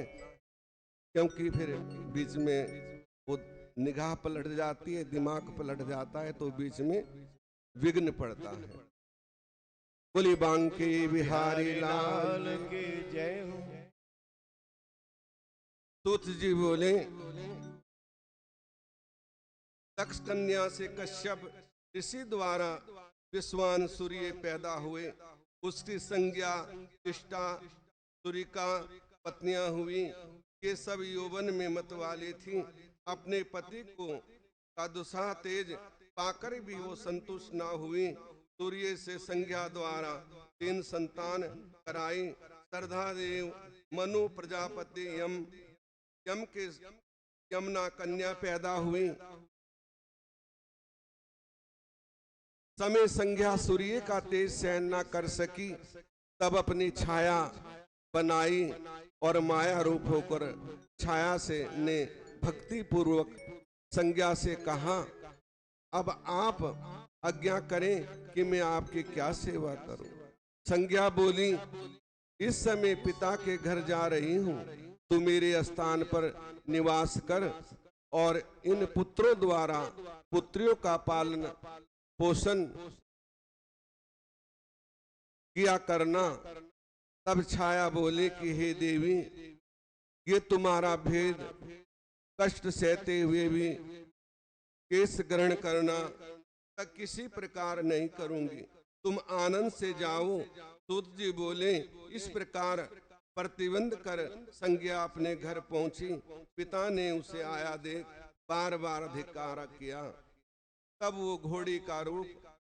क्योंकि फिर बीच में वो निगाह पलट जाती है, दिमाग पलट जाता है, तो बीच में विघ्न पड़ता है। बोली बांके बिहारी लाल के जय हो। सूत जी बोले, दक्ष कन्या से कश्यप ऋषि द्वारा विश्वान सूर्य पैदा हुए। उसकी संज्ञा इष्टा सुरिका पत्नियां हुई। ये सब यौवन में मत वाली थी। अपने पति को का दुस्साह तेज पाकर भी वो संतुष्ट ना हुई। सूर्य से संज्ञा द्वारा 3 संतान कराई। श्रद्धा देव मनु प्रजापति यम के यमुना कन्या पैदा हुई। समय संज्ञा सूर्य का तेज सहन न कर सकी, तब अपनी छाया बनाई और माया रूप होकर छाया से ने भक्ति पूर्वक संज्ञा से कहा, अब आप आज्ञा करें कि मैं आपकी क्या सेवा करूं। संज्ञा बोली, इस समय पिता के घर जा रही हूं, तू मेरे स्थान पर निवास कर और इन पुत्रों द्वारा पुत्रियों का पालन पोषण किया करना। तब छाया बोले कि हे देवी, ये तुम्हारा भेद कष्ट सहते हुए भी केस ग्रहण करना तक किसी प्रकार नहीं करूंगी, तुम आनंद से जाओ। सूत जी बोले, इस प्रकार प्रतिबंध कर संज्ञा अपने घर पहुंची। पिता ने उसे आया देख बार बार धिक्कार किया। तब वो घोड़ी का रूप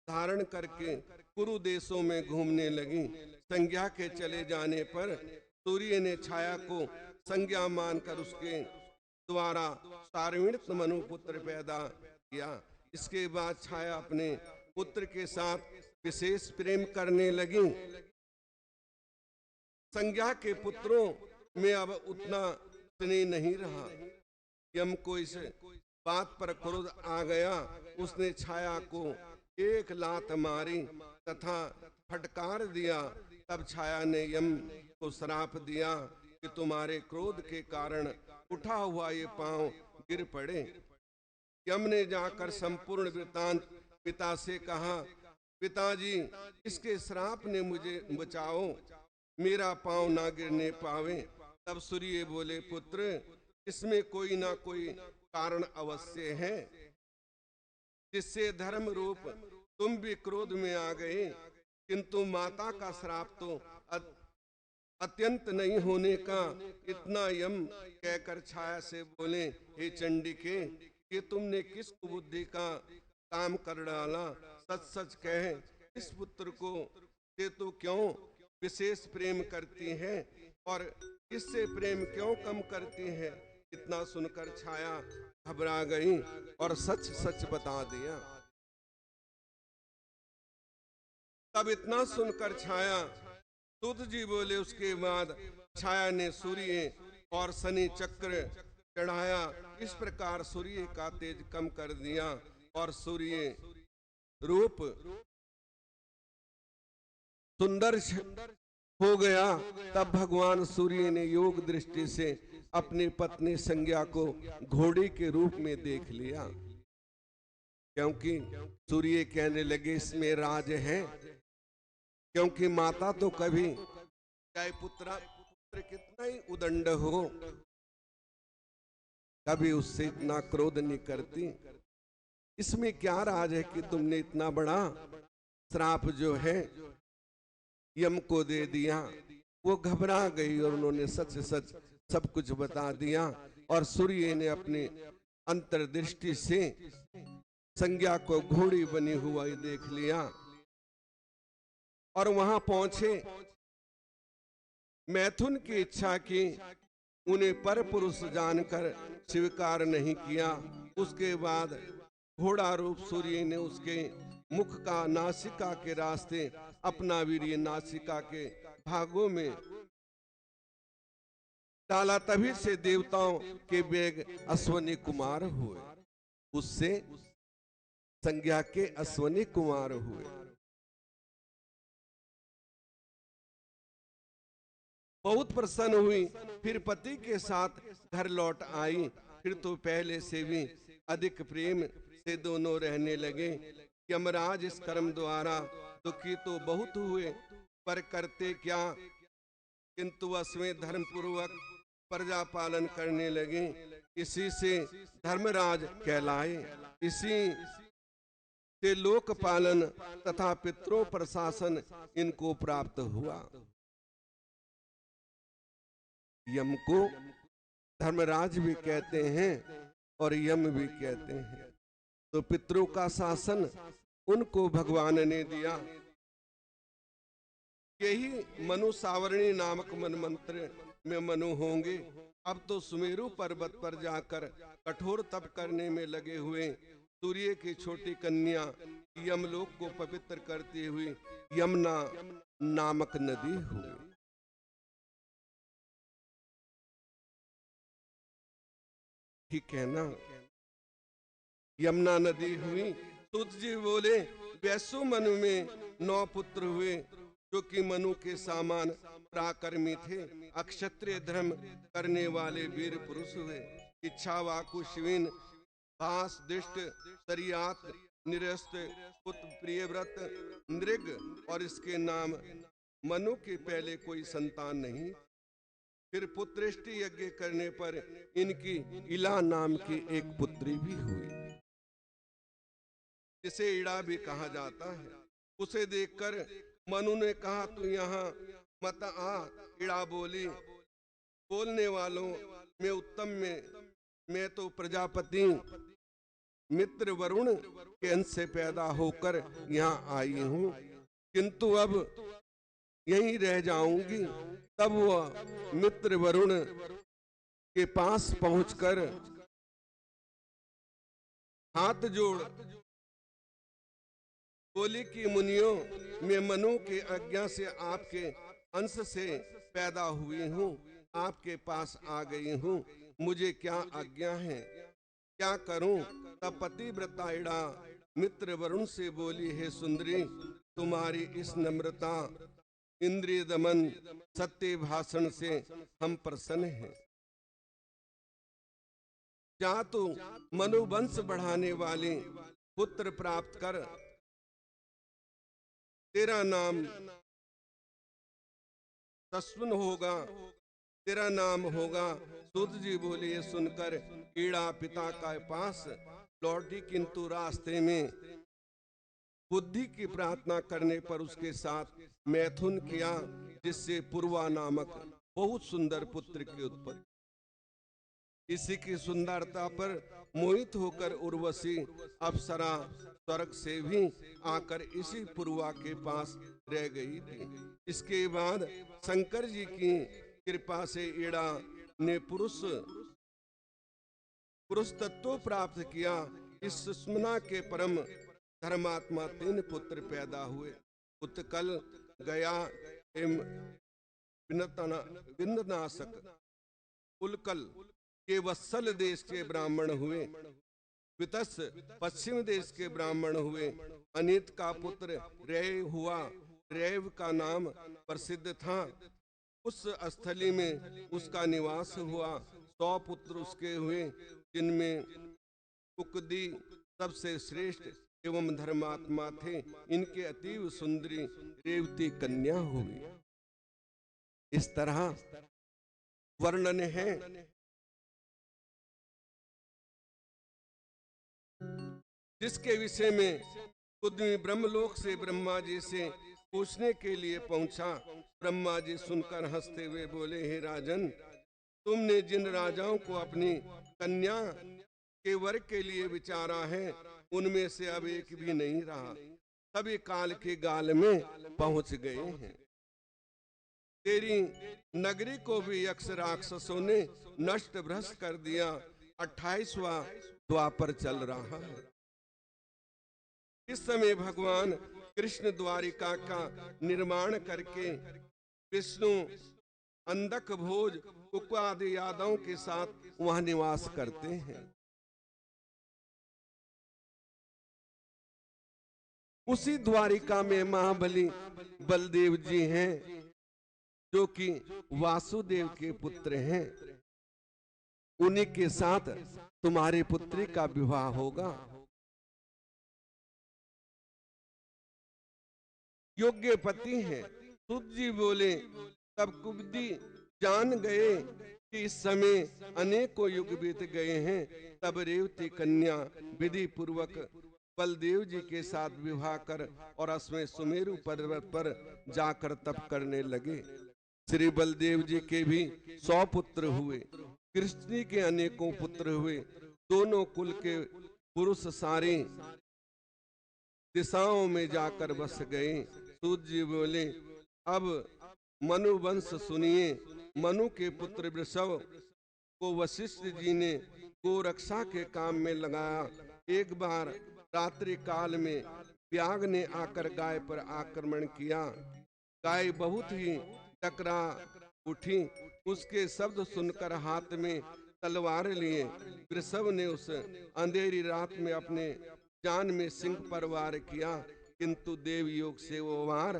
धारण करके कुरु देशों में घूमने लगी। संज्ञा के चले जाने पर सूर्य ने छाया को संज्ञा मानकर उसके द्वारा सारविणित मनुपुत्र पैदा किया। इसके बाद छाया अपने पुत्र के साथ विशेष प्रेम करने लगी। संज्ञा के पुत्रों में अब उतना स्नेह नहीं रहा। यम को इस बात पर क्रोध आ गया। उसने छाया को एक लात मारी तथा फटकार दिया। तब छाया ने यम को श्राप दिया कि तुम्हारे क्रोध के कारण उठा हुआ ये पांव गिर पड़े। यम ने जाकर संपूर्ण वृत्तांत पिता से कहा, पिताजी, इसके श्राप ने मुझे बचाओ, मेरा पांव ना गिरने पावे। तब सूर्य बोले, पुत्र, इसमें कोई ना कोई कारण अवश्य है, जिससे धर्म रूप तुम भी क्रोध में आ गए। किंतु माता का श्राप तो अत्यंत नहीं होने का। इतना यम कहकर छाया से बोले, हे चंडिके, कि तुमने किस कुबुद्धि का काम कर डाला। सच सच कह, इस पुत्र को से तू क्यों विशेष प्रेम करती है और इससे प्रेम क्यों कम करती है। इतना सुनकर छाया घबरा गई और सच सच बता दिया। तब इतना सुनकर छाया सूत जी बोले, उसके बाद छाया ने सूर्य और शनि चक्र चढ़ाया। इस प्रकार सूर्य का तेज कम कर दिया और सूर्य रूप सुंदर हो गया। तब भगवान सूर्य ने योग दृष्टि से अपनी पत्नी संज्ञा को घोड़ी के रूप में देख लिया, क्योंकि सूर्य कहने लगे, इसमें राज है। क्योंकि माता तो कभी चाहे पुत्र कितना ही उदंड हो, कभी उससे इतना क्रोध नहीं करती। इसमें क्या राज है कि तुमने इतना बड़ा श्राप जो है यम को दे दिया। वो घबरा गई और उन्होंने सच सच सब कुछ बता दिया। और सूर्य ने अपनी अंतर्दृष्टि से संज्ञा को घोड़ी बनी हुआ ही देख लिया और वहां पहुंचे। मैथुन की इच्छा की, उन्हें पर पुरुष जानकर स्वीकार नहीं किया। उसके बाद घोड़ा रूप सूर्य ने उसके मुख का नासिका के रास्ते अपना वीर्य नासिका के भागों में डाला, तभी से देवताओं के वेग अश्वनी कुमार हुए। उससे संज्ञा के अश्वनी कुमार हुए। बहुत प्रसन्न हुई, फिर पति के साथ घर लौट आई। फिर तो पहले से भी अधिक प्रेम से दोनों रहने लगे। यमराज इस कर्म द्वारा दुखी तो बहुत हुए, पर करते क्या, किंतु अश्वें धर्म पूर्वक प्रजा पालन करने लगे। इसी से धर्मराज कहलाए। इसी से लोक पालन तथा पितरों प्रशासन इनको प्राप्त हुआ। यम को धर्मराज भी कहते हैं और यम भी कहते हैं। तो पितरों का शासन उनको भगवान ने दिया। यही मनु सावरणी नामक मन मंत्र में मनु होंगे। अब तो सुमेरु पर्वत पर जाकर कठोर तप करने में लगे हुए सूर्य की छोटी कन्या यमलोक को पवित्र करती हुई यमुना नामक नदी हुई। ठीक है ना? यमुना नदी हुई। सूत जी बोले, वैसु मनु में 9 पुत्र हुए, जो कि मनु के सामान पराक्रमी थे। अक्षत्रिय धर्म करने वाले वीर पुरुष हुए। इच्छावाकु, शिविन, भास, दिष्ट, सरियात, निरस्त, पुत, प्रियव्रत, नृग और इसके नाम। मनु के पहले कोई संतान नहीं। फिर पुत्रेष्टि यज्ञ करने पर इनकी इला नाम की एक पुत्री भी हुई, जिसे इड़ा भी कहा जाता है। उसे देखकर मनु ने कहा, तू यहाँ मत आ। इड़ा बोली, बोलने वालों में उत्तम में मैं तो प्रजापति मित्र वरुण के अंश से पैदा होकर यहाँ आई हूँ, किंतु अब यहीं रह जाऊंगी। तब वह मित्र वरुण के पास पहुंचकर हाथ जोड़ बोली कि मुनियों, मैं मनु के आज्ञा से आपके अंश से पैदा हुई हूँ, आपके पास आ गई हूँ। मुझे क्या आज्ञा है, क्या करूं? तब पतिव्रता इड़ा मित्र वरुण से बोली, हे सुंदरी, तुम्हारी इस नम्रता, इंद्रिय दमन, सत्य भाषण से हम प्रसन्न हैं। जा तू मनुवंश बढ़ाने वाले पुत्र प्राप्त कर। तेरा नाम तस्वन होगा, तेरा नाम होगा। सूत जी बोले, ये सुनकर ईड़ा पिता का पास लौटी, किंतु रास्ते में बुद्धि की प्रार्थना करने पर उसके साथ मैथुन किया, जिससे पूर्वा नामक बहुत सुंदर पुत्र की उत्पत्ति। इसी की सुंदरता पर मोहित होकर उर्वशी अप्सरा स्वर्ग से भी आकर इसी पूर्वा के पास रह गई थी। इसके बाद शंकर जी की कृपा से ईड़ा ने पुरुष तत्व प्राप्त किया। इस सुषमना के परम धर्मात्मा 3 पुत्र पैदा हुए। उत्कल, गया एवं विंध्यनाशक। उल्कल के वत्सल देश के ब्राह्मण हुए। वितस पश्चिम देश के ब्राह्मण हुए। अनित का पुत्र रेव हुआ। रेव का नाम प्रसिद्ध था। उस स्थली में उसका निवास हुआ। 100 पुत्र उसके हुए, जिनमें कुकदी सबसे श्रेष्ठ एवं धर्मात्मा थे। इनके अतीव सुंदरी रेवती कन्या हुई। इस तरह वर्णन है। जिसके विषय में कुद्मी ब्रह्मलोक से ब्रह्मा जी से पूछने के लिए पहुंचा। ब्रह्मा जी सुनकर हंसते हुए बोले, हे राजन, तुमने जिन राजाओं को अपनी कन्या के वर के लिए विचारा है, उनमें से अब एक भी नहीं रहा। सभी काल के गाल में पहुंच गए हैं। तेरी नगरी को भी यक्ष राक्षसों ने नष्ट भ्रष्ट कर दिया। 28वां द्वापर चल रहा है। इस समय भगवान कृष्ण द्वारिका का निर्माण करके विष्णु अंधक भोज कुक आदि यादवों के साथ वहां निवास करते हैं। उसी द्वारिका में महाबली बलदेव जी हैं, जो कि वासुदेव के पुत्र हैं। उन्हीं के साथ तुम्हारी पुत्री का विवाह होगा। योग्य पति हैं। सूत जी बोले, तब कुब्दी जान गए कि इस समय अनेकों युग बीत गए हैं। तब रेवती कन्या विधि पूर्वक बलदेव जी के साथ विवाह कर और असमय सुमेरु पर्वत पर जाकर तप करने लगे। श्री बलदेव जी के भी 100 पुत्र हुए। कृष्ण के अनेकों पुत्र हुए। दोनों कुल के पुरुष सारे दिशाओं में जाकर बस गए। सूत जी बोले, अब मनु वंश सुनिए। मनु के पुत्र वृषभ को वशिष्ठ जी ने गोरक्षा के काम में लगाया। एक बार रात्रि काल में व्याघ्र ने आकर गाय पर आक्रमण किया। गाय बहुत ही टकरा उठी। उसके शब्द सुनकर हाथ में तलवार लिए वृषभ ने उस अंधेरी रात में अपने जान में सिंह पर वार किया, किंतु देव योग से वो वार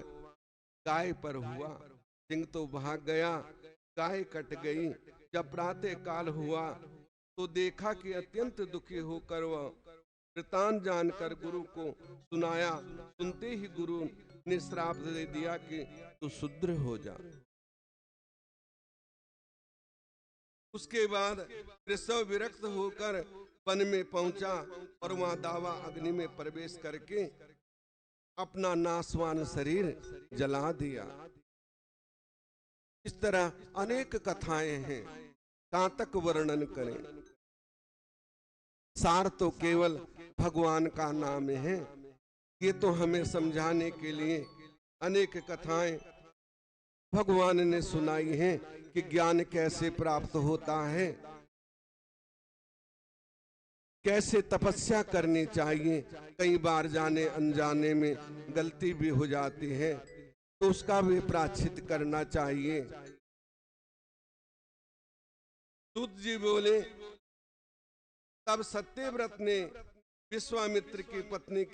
गाय पर हुआ। सिंह तो भाग गया, गाय कट गई। जब प्रातः काल हुआ तो देखा कि अत्यंत दुखी होकर वह वृतांत जानकर गुरु को सुनाया। सुनते ही गुरु ने श्राप दे दिया कि तू शूद्र हो जा। उसके बाद वृषभ विरक्त होकर वन में पहुंचा और वहां दावा अग्नि में प्रवेश करके अपना नासवान शरीर जला दिया। इस तरह अनेक कथाएं हैं, कहां तक वर्णन करें। सार तो केवल भगवान का नाम है। ये तो हमें समझाने के लिए अनेक कथाएं भगवान ने सुनाई हैं कि ज्ञान कैसे प्राप्त होता है, कैसे तपस्या करनी चाहिए। कई बार जाने अनजाने में गलती भी हो जाती है तो उसका भी प्रायश्चित करना चाहिए। सूत जी बोले, तब सत्यव्रत ने विश्वामित्र की पत्नी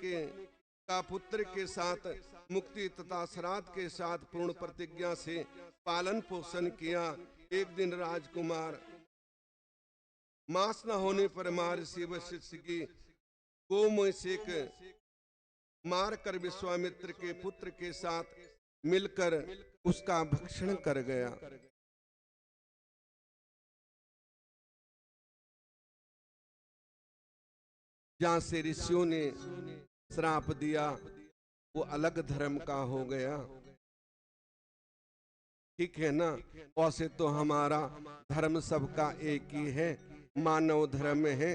का पुत्र के साथ मुक्ति तथा श्राद्ध के साथ पूर्ण प्रतिज्ञा से पालन पोषण किया। एक दिन राजकुमार मांस न होने पर महर्षि वशिष्ठ की गोमयसेक मार कर विश्वामित्र के पुत्र के साथ मिलकर उसका भक्षण कर गया। जहां से ऋषियों ने श्राप दिया वो अलग धर्म का हो गया। ठीक है ना। वैसे तो हमारा धर्म सबका एक ही है, मानव धर्म है।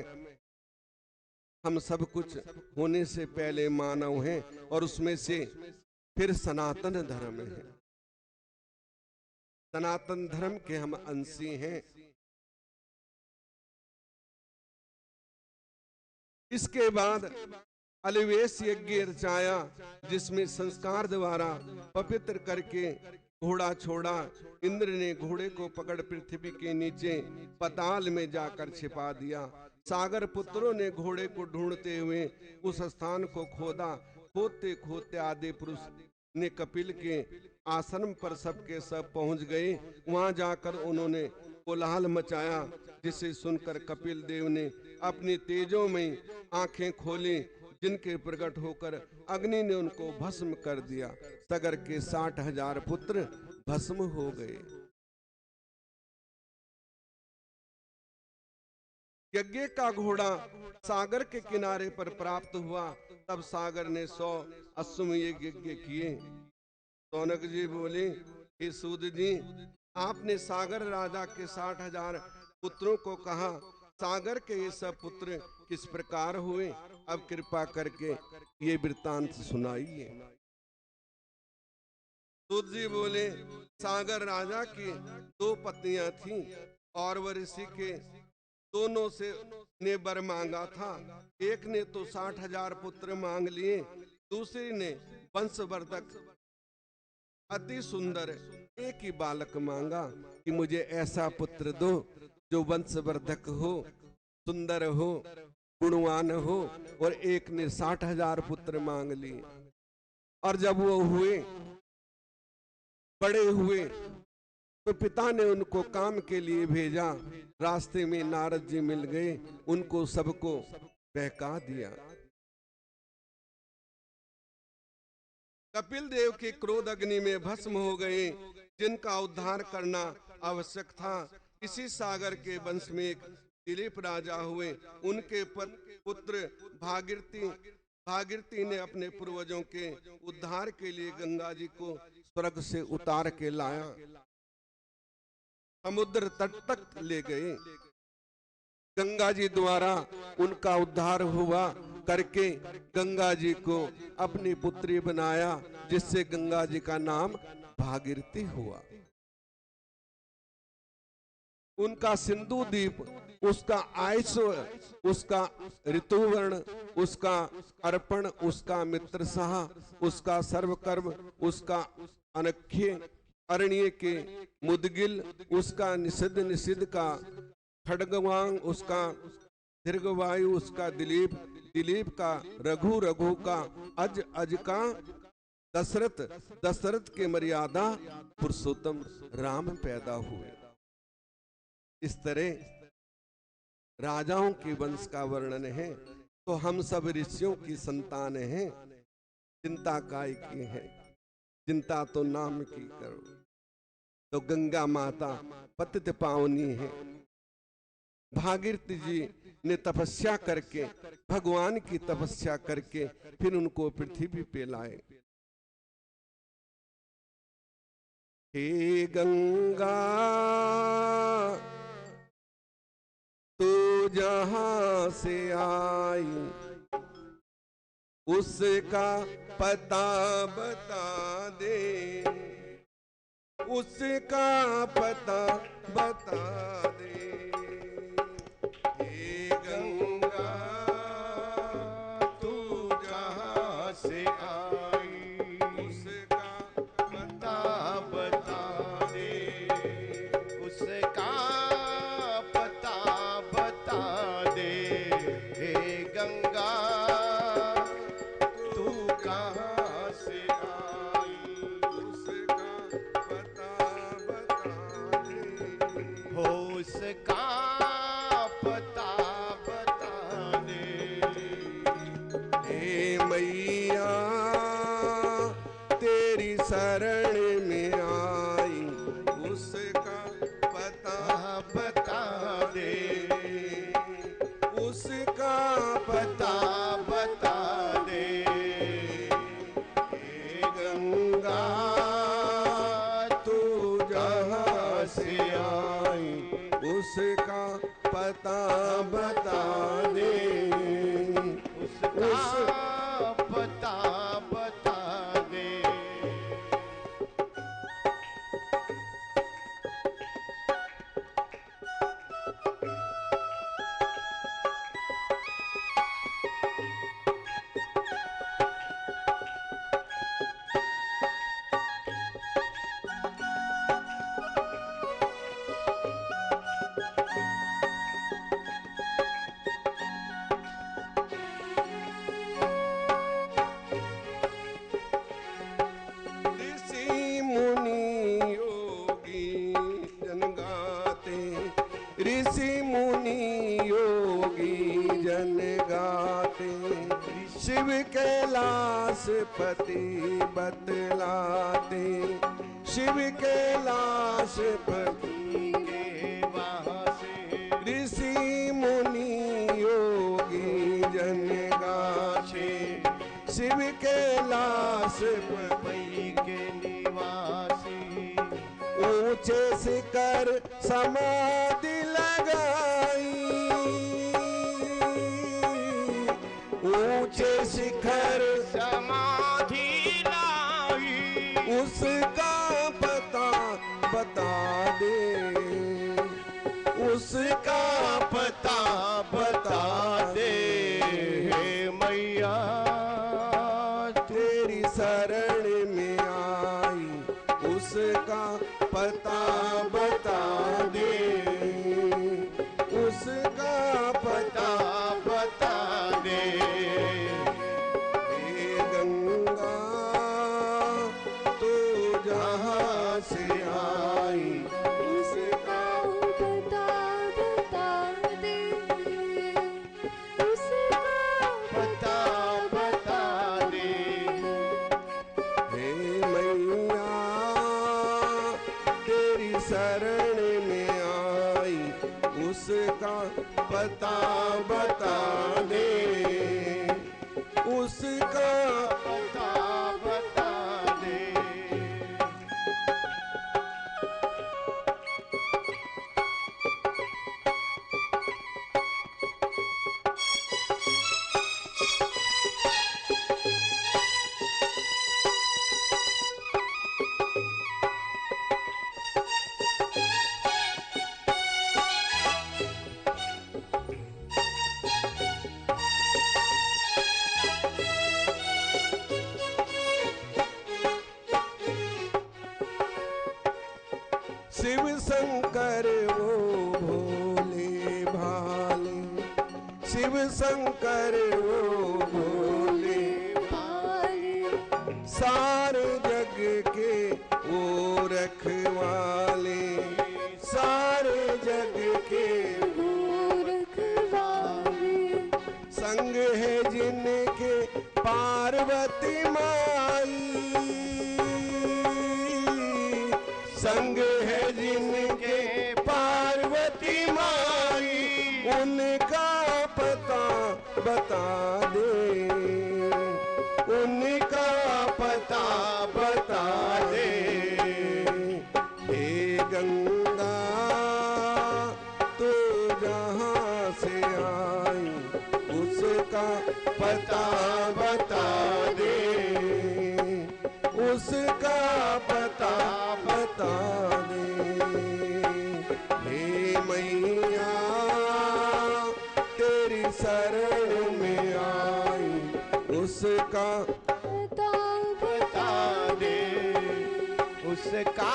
हम सब कुछ होने से पहले मानव हैं और उसमें से फिर सनातन धर्म है। सनातन धर्म के हम अंशी हैं। इसके बाद अलिवेश यज्ञ रचाया, जिसमें संस्कार द्वारा पवित्र करके घोड़ा छोड़ा। इंद्र ने घोड़े को पकड़ पृथ्वी के नीचे पाताल में जाकर छिपा दिया। सागर पुत्रों ने घोड़े को ढूंढते हुए उस स्थान को खोदा। खोदते खोदते आदि पुरुष ने कपिल के आश्रम पर सबके सब पहुंच गए। वहां जाकर उन्होंने कोलाहल मचाया, जिसे सुनकर कपिल देव ने अपनी तेजों में आंखें खोली, जिनके प्रकट होकर अग्नि ने उनको भस्म कर दिया। सगर के 60,000 पुत्र भस्म हो गए। यज्ञ का घोड़ा सागर के किनारे पर प्राप्त हुआ। तब सागर ने 100 अश्वमेध यज्ञ किए। सौनक जी बोले, हे सूत जी, आपने सागर राजा के 60,000 पुत्रों को कहा, सागर के ये सब पुत्र किस प्रकार हुए? अब कृपा करके ये वृत्तांत सुनाइए। सूत जी बोले, सागर राजा की 2 पत्नियां थीं और वह ऋषि के दोनों से ने वर मांगा था। एक ने तो 60,000 पुत्र मांग लिए, दूसरी ने वंशवर्धक अति सुंदर एक ही बालक मांगा कि मुझे ऐसा पुत्र दो जो वंशवर्धक हो, सुंदर हो, गुणवान हो। और एक ने 60,000 पुत्र मांग लिए। और जब वो हुए, बड़े हुए, तो पिता ने उनको काम के लिए भेजा। रास्ते में नारद जी मिल गए, उनको सबको बहका दिया। कपिल देव के क्रोध अग्नि में भस्म हो गए, जिनका उद्धार करना आवश्यक था। इसी सागर के वंश में एक दिलीप राजा हुए। उनके पुत्र भागीरथी ने अपने पूर्वजों के उद्धार के लिए गंगा जी को स्वर्ग से उतार के लाया, समुद्र तट तक ले गए। गंगा जी द्वारा उनका उद्धार हुआ करके गंगा जी को अपनी पुत्री बनाया, जिससे गंगा जी का नाम भागीरथी हुआ। उनका सिंधु द्वीप, उसका आयुष, उसका ऋतुवर्ण, उसका अर्पण, उसका मित्र साह, उसका सर्वकर्म, उसका अनख्य अरण्य के मुदगिल, उसका निषिद्ध निषिद्ध का खड्गवांग, उसका दीर्घवायु, उसका दिलीप, दिलीप का रघु, रघु का अज, अज का दशरथ, दशरथ के मर्यादा पुरुषोत्तम राम पैदा हुए। इस तरह राजाओं के वंश का वर्णन है। तो हम सब ऋषियों की संतान हैं। चिंता काय की है, चिंता तो नाम की करो। तो गंगा माता पतित पावनी है। भागीरथी जी ने तपस्या करके, भगवान की तपस्या करके फिर उनको पृथ्वी पे लाए। हे गंगा तू जहां से आई, उसका पता बता दे, उसका पता बता दे। हे गंगा तू जहां से आई, उसका पता बता दे, उसका पता बता दे। हे गंगा तू कहाँ से आई, उसका पता बता दे, हो उसका पता बता दे। हे मैया तेरी शरण में आई, उसका पता बता दे, उसका पता बता दे। हे गंगा तू जहाँ से आई, उसका पता बता दे, उसका पता बता दे। ऋषि मुनि योगी जन गाते, ऋषि मुनि योगी जन गाते, शिव कैलाश पति बतलाते, शिव कैलाश पति के वहाँ से ऋषि मुनि योगी जन गाते, शिव कैलाश पई के निवासी, ऊंचे शिखर समाधि लगाई, ऊंचे शिखर समाधि लाई, उसका पता बता दे, उसका पता बता दे। हे मैया तेरी शरण में आई, शरण में आई उसका पता बता दे, उसका पता बता दे। शिव शंकर वो भोले भाले, शिव शंकर वो भोले भाले, सारे जग के वो रखवाले, सारे जग के वो रखवाले, संग है जिनके पार्वती माई, संग है जिनके पार्वती माई, उनका पता बता दे, उनका पता बता दे। हे गंगा तू जहाँ से आई उसका पता बता दे, उसका पता बता दे। हे मैया तेरी शरण में आई उसका पता बता दे, उसका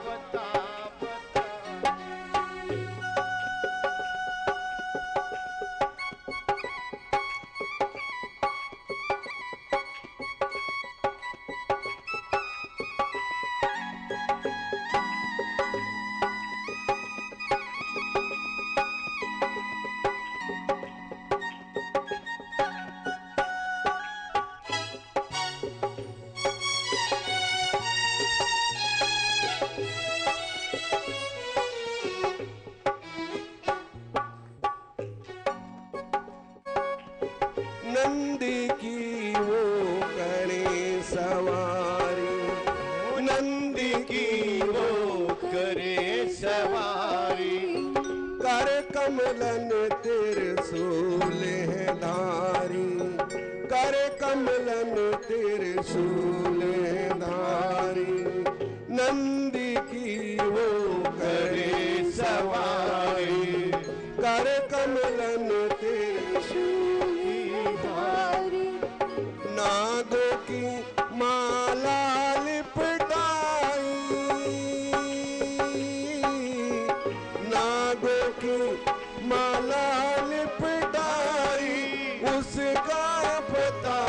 पता बता दे। नंदी की वो करे सवारी, नंदी की वो करे सवारी, कर कमलन त्रिशूल है धारी, कर कमलन त्रिशूल है धारी, नंदी की वो करे सवारी, कर कमलन धारी, नागों की माला लिपटाई, नागों की माला लिपटाई, उसका पता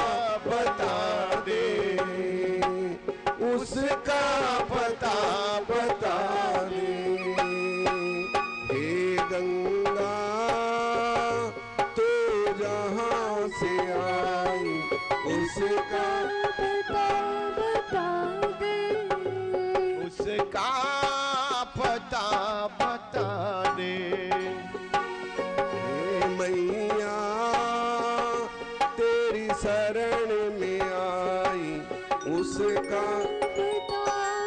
बता दे, उसका पता बता दे। हे गंगा तू जहाँ से आई उसका पता बता दे, उसका पता बता दे। हे मैया तेरी शरण में आई उसका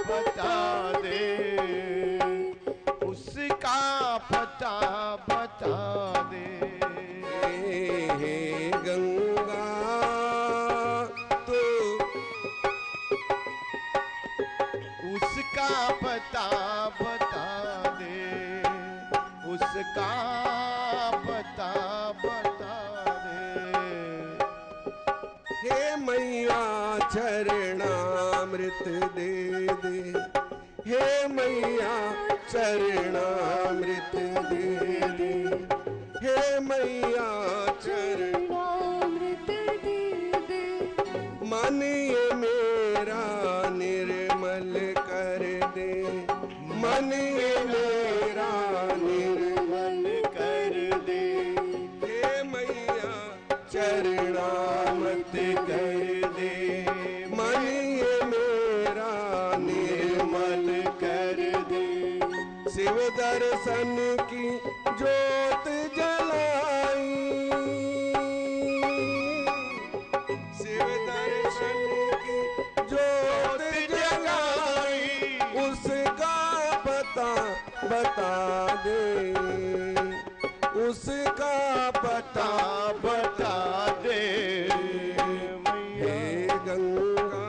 बता दे, उसका पता बता दे। हे गंगा तो उसका पता बता दे, उसका पता बता दे। हे मैया चरणामृत दे दे, हे मैया चरणामृत दे दे, हे मैया चरणामृत दे दे, मन ये मेरा निर्मल कर दे, मन ये मेरा निर्मल कर दे। हे मैया चरणामृत कर दे, मन ये मेरा निर्मल कर दे। शिव दर्शन की ज्योत जलाई, शिव दर्शन की ज्योत जलाई, उसका पता बता दे, उसका पता बता दे हे गंगा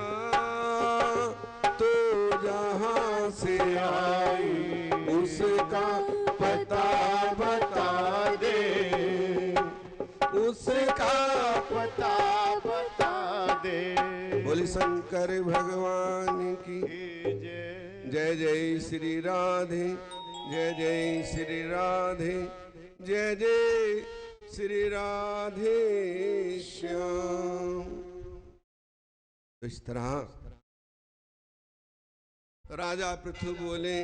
तो जहाँ से आई, उसका पता बता दे, उसका पता बता दे। बोले शंकर भगवान की जय जय जय श्री राधे, जय जय श्री राधे, जय जय श्री राधे श्याम। तो इस तरह राजा पृथु बोले,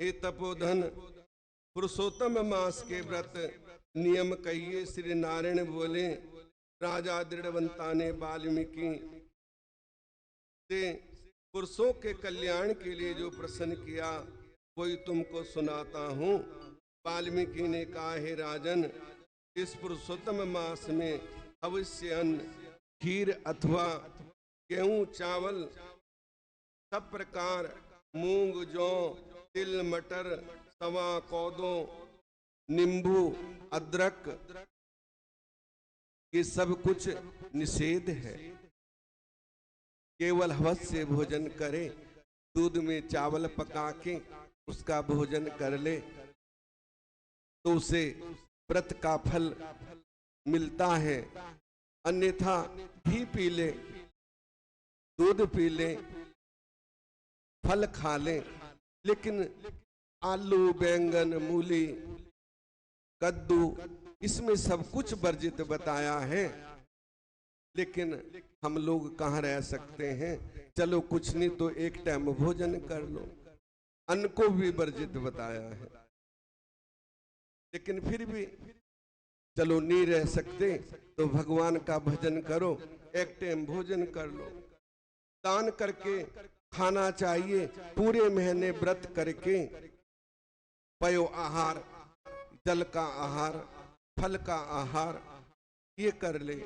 हे तपोधन, पुरुषोत्तम मास के व्रत नियम कहिए। श्री नारायण बोले, राजा दृढ़वंता ने वाल्मीकि से पुरुषों के कल्याण के लिए जो प्रश्न किया कोई तुमको सुनाता हूँ। वाल्मीकि ने कहा, हे राजन, इस पुरुषोत्तम मास में अवश्य अन्न, खीर अथवा गेहूं, चावल, सब प्रकार, मूंग, जौ, तिल, मटर, सवा, कोदो, नींबू, अदरक, ये सब कुछ निषेध है। केवल हवस से भोजन करे, दूध में चावल पका के उसका भोजन कर ले तो उसे व्रत का फल मिलता है। अन्यथा घी पी ले, दूध पी ले, फल खा ले, लेकिन आलू, बैंगन, मूली, कद्दू, इसमें सब कुछ वर्जित बताया है। लेकिन हम लोग कहाँ रह सकते हैं? चलो कुछ नहीं तो एक टाइम भोजन कर लो, अन्न को भी वर्जित बताया है। लेकिन फिर भी चलो नहीं रह सकते तो भगवान का भजन करो, एक टाइम भोजन कर लो। दान करके खाना चाहिए, पूरे महीने व्रत करके पयो आहार, जल का आहार, फल का आहार ये कर ले,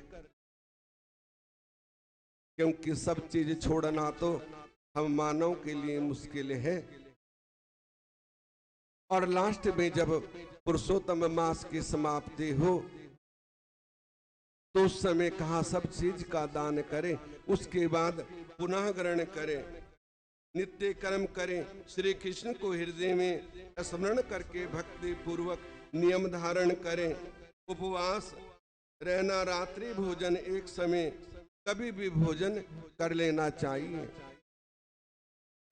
क्योंकि सब चीज छोड़ना तो हम मानव के लिए मुश्किल है। और लास्ट में जब पुरुषोत्तम मास की समाप्ति हो तो उस समय कहा सब चीज का दान करे, उसके बाद पुनः ग्रहण करे, नित्य कर्म करे, श्री कृष्ण को हृदय में स्मरण करके भक्ति पूर्वक नियम धारण करे, उपवास रहना, रात्रि भोजन एक समय कभी भी भोजन कर लेना चाहिए,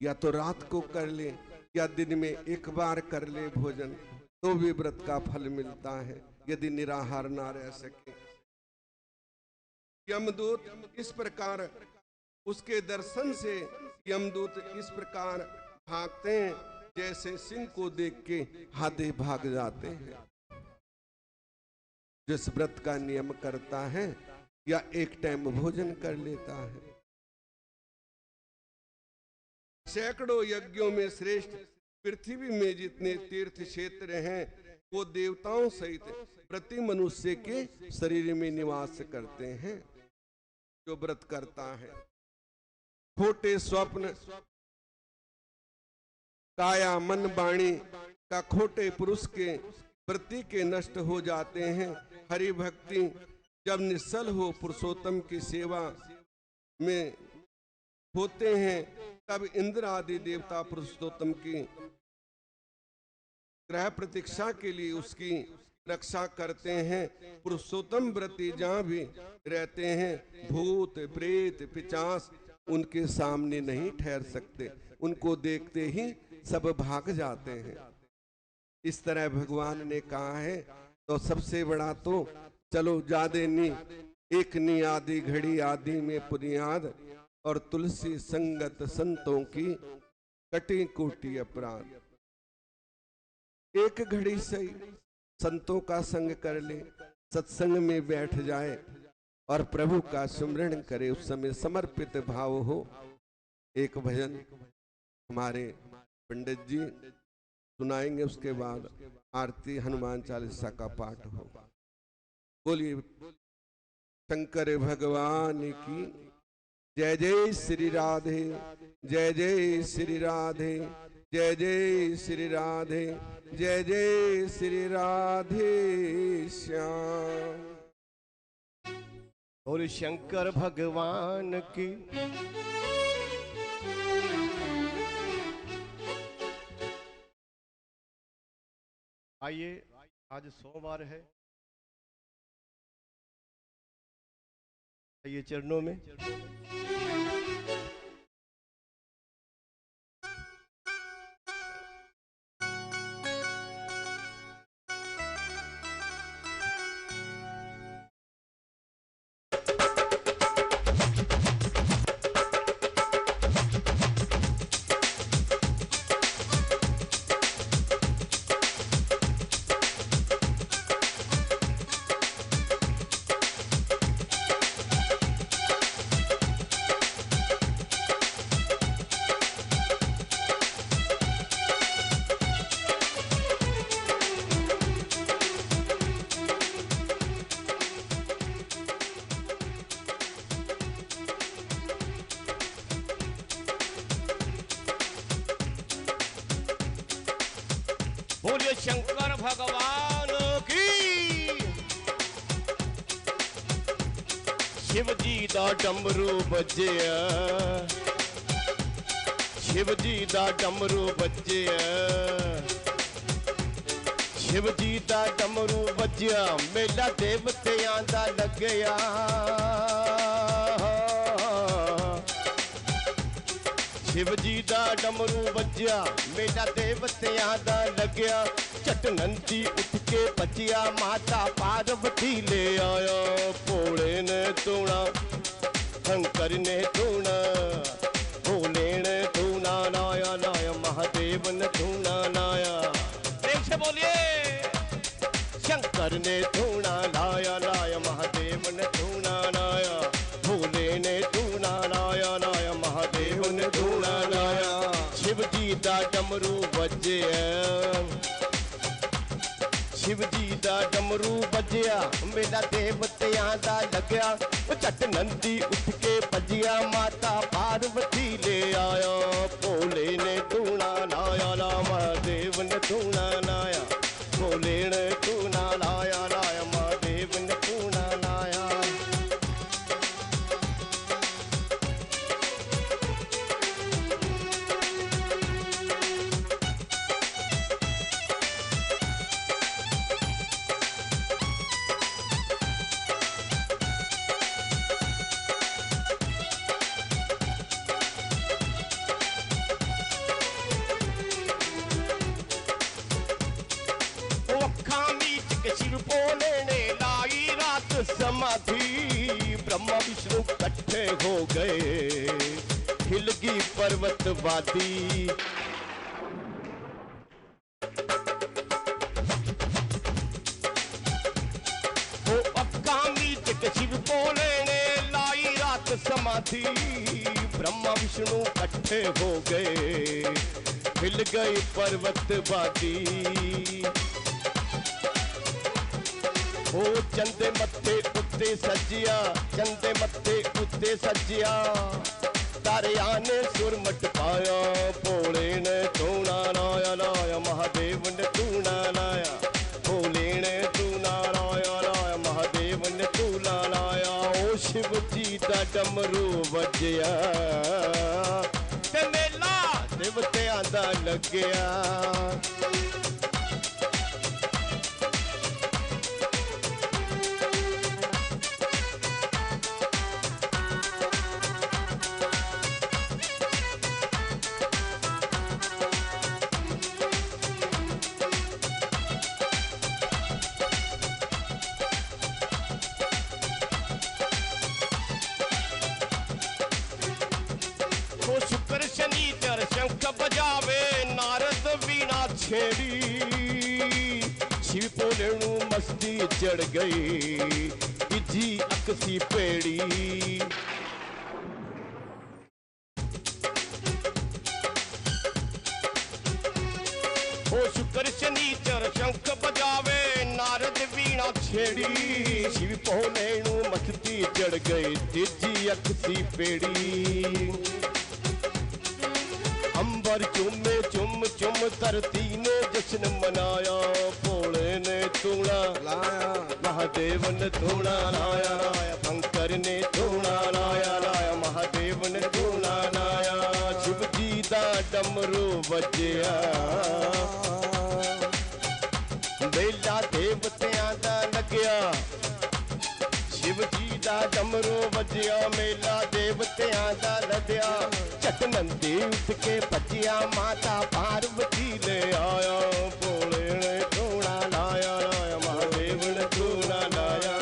या तो रात को कर ले या दिन में एक बार कर ले भोजन, तो भी व्रत का फल मिलता है, यदि निराहार ना रह सके। यमदूत इस प्रकार, उसके दर्शन से यमदूत इस प्रकार भागते हैं जैसे सिंह को देख के हाथी भाग जाते हैं। जिस व्रत का नियम करता है या एक टाइम भोजन कर लेता है। सैकड़ों यज्ञों में श्रेष्ठ पृथ्वी में जितने तीर्थ क्षेत्र हैं वो देवताओं सहित प्रति मनुष्य के शरीर में निवास करते हैं। जो व्रत करता है, खोटे स्वप्न, काया, मन, वाणी का खोटे पुरुष के प्रति के नष्ट हो जाते हैं। हरि भक्ति जब निश्चल हो, पुरुषोत्तम की सेवा में होते हैं, तब इंद्र आदि देवता पुरुषोत्तम की ग्रह प्रतीक्षा के लिए उसकी रक्षा करते हैं। पुरुषोत्तम व्रती जहाँ भी रहते हैं, भूत, प्रेत, पिशाच उनके सामने नहीं ठहर सकते, उनको देखते ही सब भाग जाते हैं। इस तरह भगवान ने कहा है। तो सबसे बड़ा तो चलो जादे नी, एक नी आदि घड़ी आदि में पुनियाद, और तुलसी संगत संतों की कटी कोटि अपराध। एक घड़ी से संतों का संग कर ले, सत्संग में बैठ जाए और प्रभु का सुमरण करे, उस समय समर्पित भाव हो। एक भजन हमारे पंडित जी सुनाएंगे, उसके बाद आरती हनुमान चालीसा का पाठ होगा। बोलिए शंकर भगवान की जय। जय श्री राधे, जय जय श्री राधे, जय जय श्री राधे, जय जय श्री राधे श्याम। और शंकर भगवान की आइए, आज सोमवार है, आइए चरणों में। बोलिए शंकर भगवान की। शिव जी दा डमरू बज्जिया, शिव जी दा डमरू बज्जिया, शिव जी दा डमरू बज्जिया, मेला देवतियां दा लगया। शिव जी दा डमरू बज्जिया, मेला देवतियां दा लगया। झट नंदी उठ के बचिया, माता पार्वती ले आया। भोले ने धूना, शंकर ने धूना, भोले ने धूना लाया, लाया महादेव ने धूना लाया। प्रेम से बोलिए शंकर ने धूना लाया, लाया महादेव ने धूना लाया। भोले ने धूना लाया, लाया महादेव ने धूना लाया। शिव जी दा डमरू बज्जिया, शिव जी दा डमरू बज्जिया, मेला देवतियां दा लगया। झट नंदी उठ के बजिया, माता पार्वती ले आया। भोले ने धूना लाया, ला महादेव ने धूना लाया। भोले ने धूना लाया, लाया महादेव ने धूना लाया। शिव भोले ने लाई रात समाधि, ब्रह्मा विष्णु इकट्ठे हो गए, हिल गई पर्वत वादी। वो अकामी शिव भोले ने लाई रात समाधि, ब्रह्मा विष्णु इकट्ठे हो गए, हिल गई पर्वत वादी। ओ चंदे मत्थे उत्ते सजिया, चंदे मत्थे उत्ते सजिया, तारिया ने सुर मटकाया। भोले ने धूना लाया, लाया महादेव ने धूना लाया। भोले ने धूना लाया, लाया महादेव ने धूना लाया। ओ शिव जी दा डमरू बज्जिया, ते मेला देवतियां दा लगया। शुक्र शनिचर शंख बजावे, नारद वीणा छेड़ी। शिव भोले नू मस्ती चढ़ गई, जी अकसी पेड़ी। ओ ओ शुक्र शनीचर शंख बजावे नारद वीणा छेड़ी शिव भोले नू मस्ती चढ़ गई तेजी अख सी पेड़ी अंबर चुमे चुम चुम धरती ने जश्न मनाया भोले ने धूना लाया महादेव ने धूना लाया लाया शंकर ने धूना लाया लाया महादेव ने धूना लाया शिव जी दा डमरू बजया मेला देवतियां दा लगया शिव जी दा डमरू बजया मेला देवतियां दा लदया झट नंदी उठ के भजिया माता पार्वती ले आया भोले ने धूना लाया लाया महादेव ने धूना लाया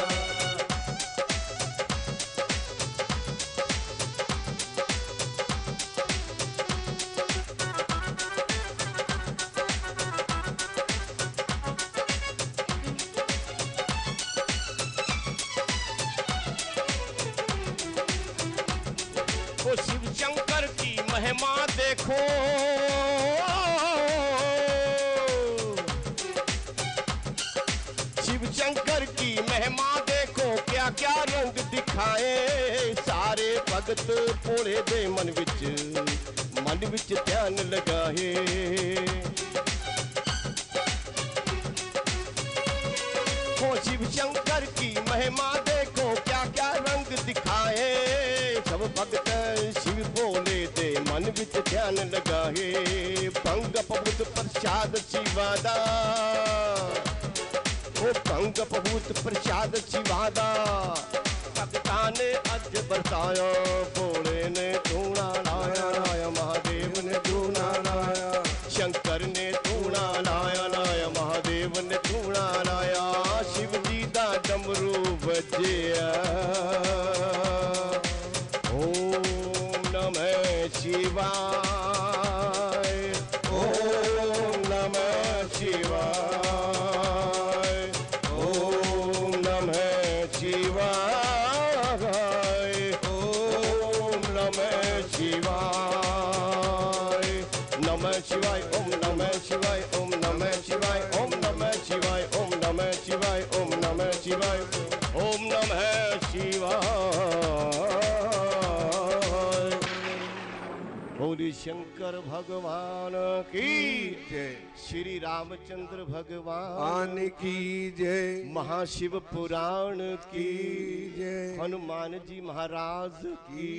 ओ शिव शंकर की महिमा देखो शिव शंकर की महिमा देखो क्या क्या रंग दिखाए सारे भगत भोले दे मन विच ध्यान लगाए ओ शिव शंकर की महिमा देखो क्या क्या रंग दिखाए सब भगत शिव भोले दे मन विच ध्यान लगाए भंग पबूत प्रसाद शिवादा ओ भंग पबूत प्रसाद शिवादा भगता ने अज बरसाया भोले ने धूना लाया लाया महादेव ने धूना लाया शंकर ने धूना लाया लाया महादेव ने धूना लाया शिव जी दा डमरू बजया शिवाय ओम नमः शिवाय ओम नमः शिवाय ओम नमः शिवाय नमः शिवाय ओम नमः शिवाय ओम नमः शिवाय ओम नमः शिवाय ओम नमः शिवाय ओम नमः शिवाय ओम नमः शिवाय बोली शंकर भगवान की जय श्री रामचंद्र भगवान की जय महाशिव पुराण की जय हनुमान जी महाराज की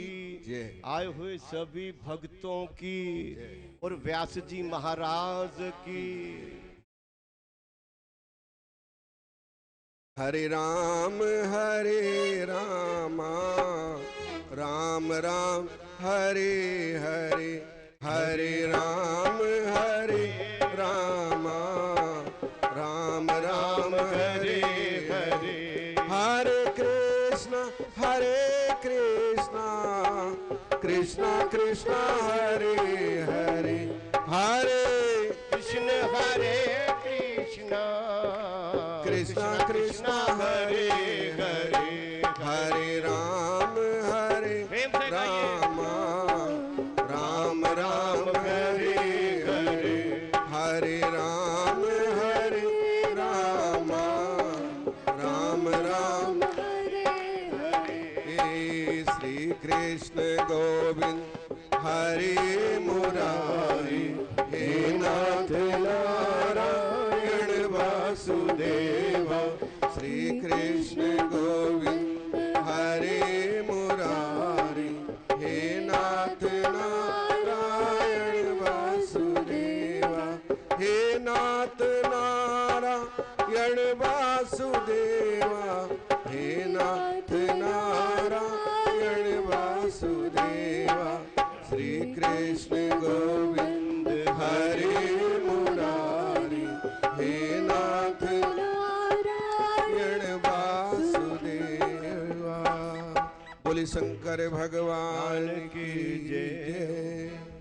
जय आए हुए सभी भक्तों की और व्यास जी महाराज की हरे राम राम राम हरे हरे हरे राम राम राम हरे हरे हरे कृष्ण कृष्ण कृष्ण हरे हरे हरे कृष्ण हरे कृष्ण कृष्ण कृष्ण हरे हरे हरे राम राम राम हरे हरे हरे राम राम राम हे श्री कृष्ण गोविंद हरे मुरारी हे नाथ नारायण वासुदेवा श्री कृष्ण गोविंद हरे मुरारी हे नाथ नारायण वासुदेवा हे नाथ नारायण वासुदेवा हे नाथ नारायण वासुदेवा श्री कृष्ण गोविंद हरे मुरारी हे नाथ नारायण वासुदेवा बोले शंकर भगवान की जय।